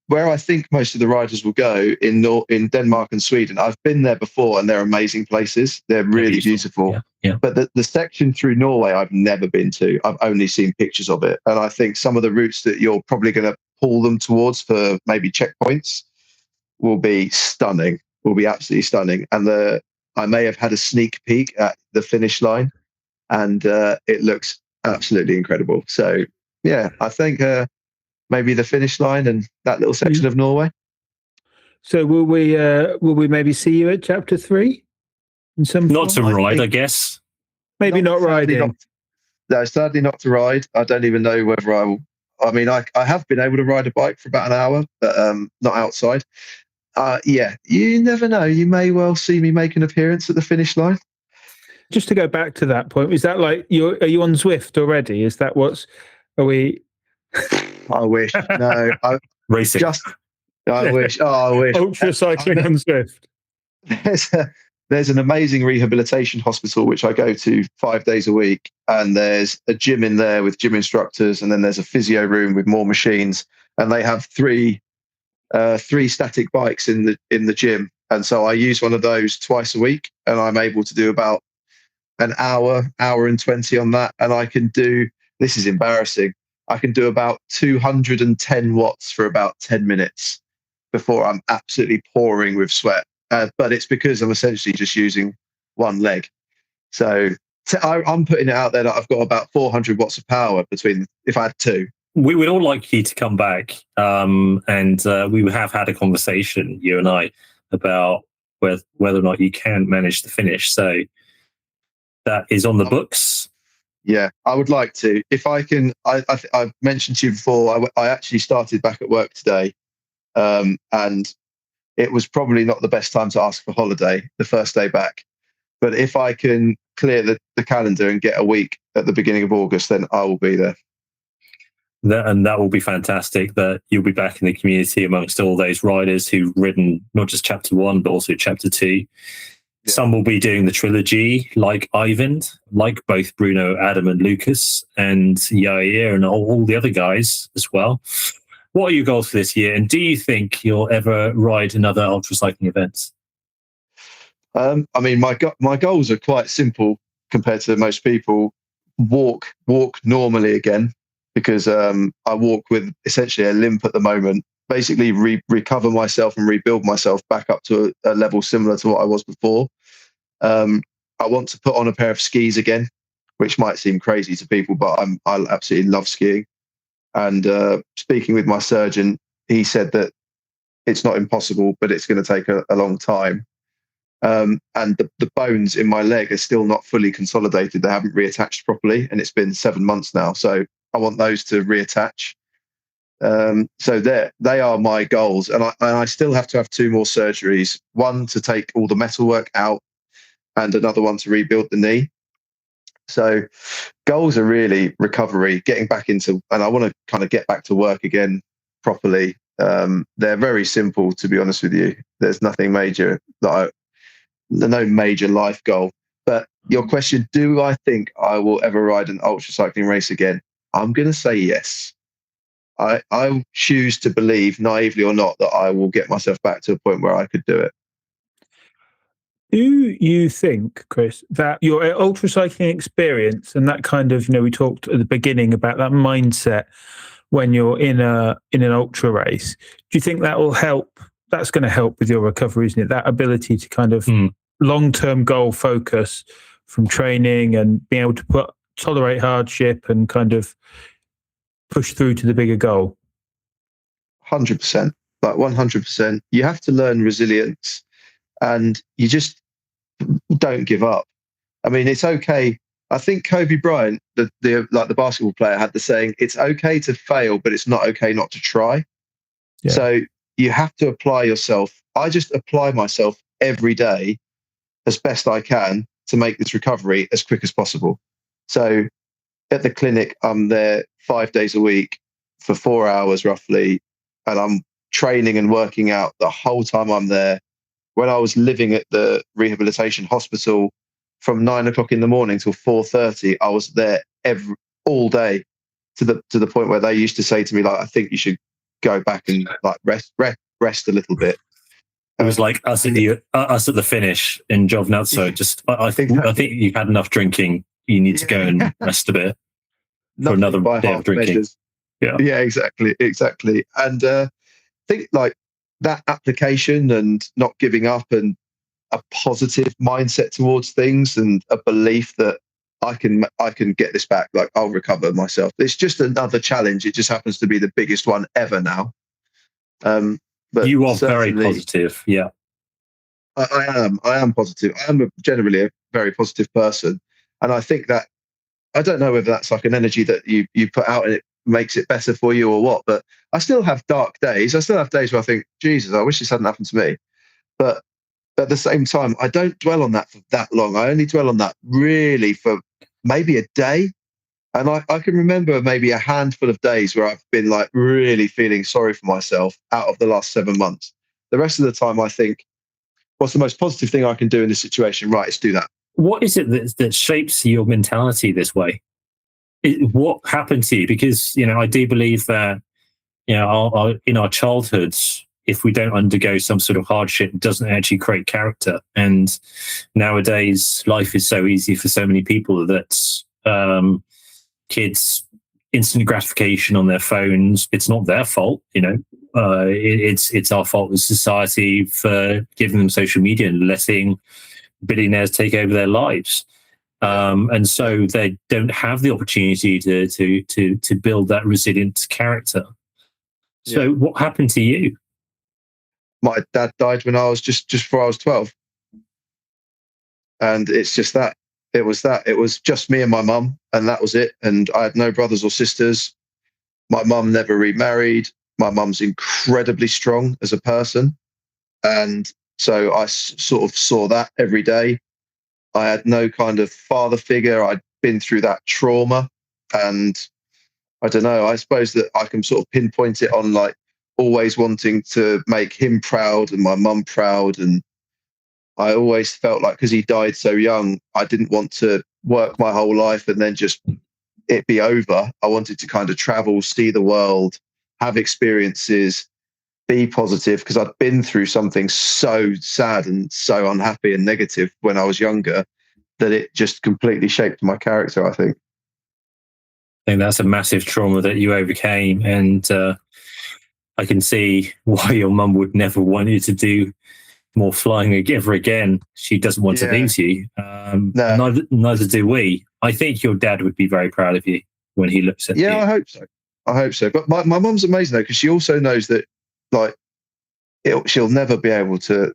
where I think most of the riders will go in Denmark and Sweden. I've been there before, and they're amazing places. They're really beautiful. Yeah. But the section through Norway, I've never been to. I've only seen pictures of it, and I think some of the routes that you're probably going to pull them towards for maybe checkpoints will be stunning. Will be absolutely stunning. And I may have had a sneak peek at the finish line, and it looks absolutely incredible. So yeah, I think maybe the finish line and that little section of Norway. So will we maybe see you at chapter 3 in some Not form? to ride, I guess. Maybe not riding. No, sadly not to ride. I don't even know whether I will. I mean, I have been able to ride a bike for about an hour, but not outside. You never know. You may well see me make an appearance at the finish line. Just to go back to that point, is that like are you on Zwift already? Is that are we? I wish. No, Racing. I wish. Oh, I wish. Ultra cycling on Zwift. There's an amazing rehabilitation hospital which I go to 5 days a week, and there's a gym in there with gym instructors, and then there's a physio room with more machines, and they have three static bikes in the gym, and so I use one of those twice a week, and I'm able to do about an hour and 20 on that, and I can do, this is embarrassing, I can do about 210 watts for about 10 minutes before I'm absolutely pouring with sweat. But it's because I'm essentially just using one leg. So I'm putting it out there that I've got about 400 watts of power between, if I had two. We would all like you to come back, and we have had a conversation, you and I, about whether or not you can manage to finish. So that is on the books. Yeah, I would like to. If I can, I've mentioned to you before, I actually started back at work today, and it was probably not the best time to ask for holiday, the first day back. But if I can clear the calendar and get a week at the beginning of August, then I will be there. That will be fantastic, that you'll be back in the community amongst all those riders who've ridden not just chapter 1, but also chapter 2. Yeah. Some will be doing the trilogy, like Eivind, like both Bruno, Adam and Lucas, and Yair and all the other guys as well. What are your goals for this year? And do you think you'll ever ride another ultra cycling event? I mean, my goals are quite simple compared to most people. Walk normally again, because I walk with essentially a limp at the moment. Basically recover myself and rebuild myself back up to a level similar to what I was before. I want to put on a pair of skis again, which might seem crazy to people, but I absolutely love skiing. And speaking with my surgeon, he said that it's not impossible, but it's going to take a long time. And the bones in my leg are still not fully consolidated. They haven't reattached properly, and it's been 7 months now. So I want those to reattach. So they are my goals. And I still have to have 2 more surgeries, one to take all the metalwork out and another one to rebuild the knee. So goals are really recovery, getting back into, and I want to kind of get back to work again properly. They're very simple, to be honest with you. There's nothing major no major life goal. But your question, do I think I will ever ride an ultra cycling race again? I'm going to say yes. I choose to believe, naively or not, that I will get myself back to a point where I could do it. Do you think, Chris, that your ultra cycling experience and that kind of, we talked at the beginning about that mindset when you're in an ultra race, do you think that will help? That's going to help with your recovery, isn't it? That ability to kind of long-term goal focus from training and being able to tolerate hardship and kind of push through to the bigger goal. 100%, like 100%. You have to learn resilience, and you just don't give up. I mean, it's okay. I think Kobe Bryant, the basketball player, had the saying, "It's okay to fail, but it's not okay not to try." Yeah. So you have to apply yourself. I just apply myself every day as best I can to make this recovery as quick as possible. So at the clinic, I'm there 5 days a week for 4 hours roughly, and I'm training and working out the whole time I'm there. When I was living at the rehabilitation hospital, from 9 o'clock in the morning till 4:30, I was there all day, to the point where they used to say to me, like, I think you should go back and like rest a little bit. It was like us at the finish in Jovnatso. Just I think you've had enough drinking. You need to go and rest a bit for another day of drinking. Measures. Yeah, exactly. And I think like that application and not giving up and a positive mindset towards things and a belief that I can get this back. Like, I'll recover myself. It's just another challenge. It just happens to be the biggest one ever now. But you are very positive. Yeah, I am positive. I am generally a very positive person, and I think that, I don't know whether that's like an energy that you put out and it makes it better for you or what, but I still have dark days. I still have days where I think, Jesus, I wish this hadn't happened to me. But at the same time, I don't dwell on that for that long. I only dwell on that really for maybe a day. And I can remember maybe a handful of days where I've been like really feeling sorry for myself out of the last 7 months. The rest of the time, I think, what's the most positive thing I can do in this situation? Right, let's do that. What is it that shapes your mentality this way? What happened to you? Because, I do believe that, in our childhoods, if we don't undergo some sort of hardship, it doesn't actually create character. And nowadays, life is so easy for so many people that kids, instant gratification on their phones, it's not their fault, it's our fault as society for giving them social media and letting billionaires take over their lives. And so they don't have the opportunity to build that resilient character. So what happened to you? My dad died when I was just before I was 12. And it's just that. It was just me and my mum, and that was it. And I had no brothers or sisters. My mum never remarried. My mum's incredibly strong as a person. And so I sort of saw that every day. I had no kind of father figure. I'd been through that trauma. And I don't know, I suppose that I can sort of pinpoint it on like always wanting to make him proud and my mum proud. And I always felt like, because he died so young, I didn't want to work my whole life and then just it be over. I wanted to kind of travel, see the world, have experiences, be positive, because I'd been through something so sad and so unhappy and negative when I was younger that it just completely shaped my character, I think. I think that's a massive trauma that you overcame. And I can see why your mum would never want you to do more flying ever again. She doesn't want to lose you. No. Neither do we. I think your dad would be very proud of you when he looks at you. Yeah, I hope so. But my mum's amazing though, because she also knows that like she'll never be able to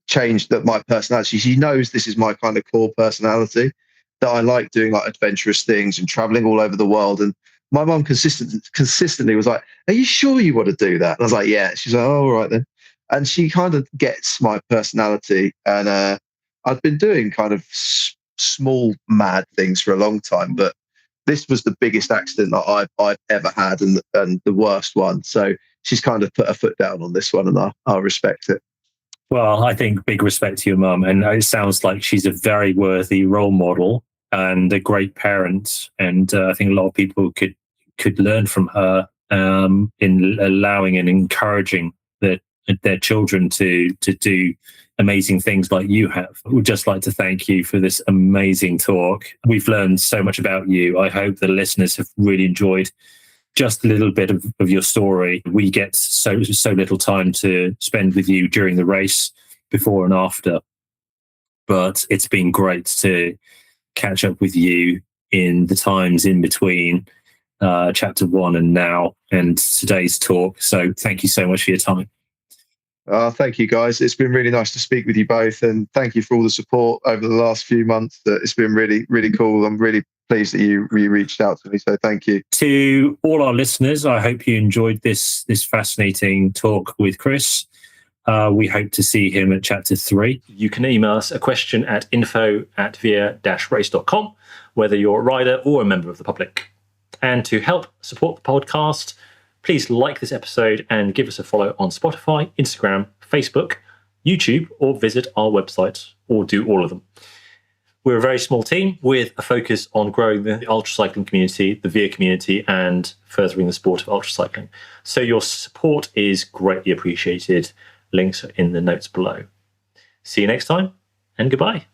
change that my personality. She knows this is my kind of core personality, that I like doing like adventurous things and traveling all over the world. And my mum consistently was like, "Are you sure you want to do that?" And I was like, "Yeah." She's like, "Oh, all right then." And she kind of gets my personality. And I've been doing kind of small mad things for a long time, but this was the biggest accident that I've ever had, and the worst one. So she's kind of put her foot down on this one, and I respect it. Well, I think big respect to your mum, and it sounds like she's a very worthy role model and a great parent. And I think a lot of people could learn from her in allowing and encouraging their children to do amazing things like you have. We'd just like to thank you for this amazing talk. We've learned so much about you. I hope the listeners have really enjoyed just a little bit of your story. We get so little time to spend with you during the race, before and after, but it's been great to catch up with you in the times in between chapter 1 and now, and today's talk. So thank you so much for your time. Thank you, guys. It's been really nice to speak with you both, and thank you for all the support over the last few months. It's been really, really cool. I'm really pleased that you reached out to me, so thank you. To all our listeners, I hope you enjoyed this fascinating talk with Chris. We hope to see him at chapter 3. You can email us a question at info@via-race.com, whether you're a rider or a member of the public. And to help support the podcast, please like this episode and give us a follow on Spotify, Instagram, Facebook, YouTube, or visit our website, or do all of them. We're a very small team with a focus on growing the ultracycling community, the VIA community, and furthering the sport of ultracycling. So your support is greatly appreciated. Links are in the notes below. See you next time, and goodbye.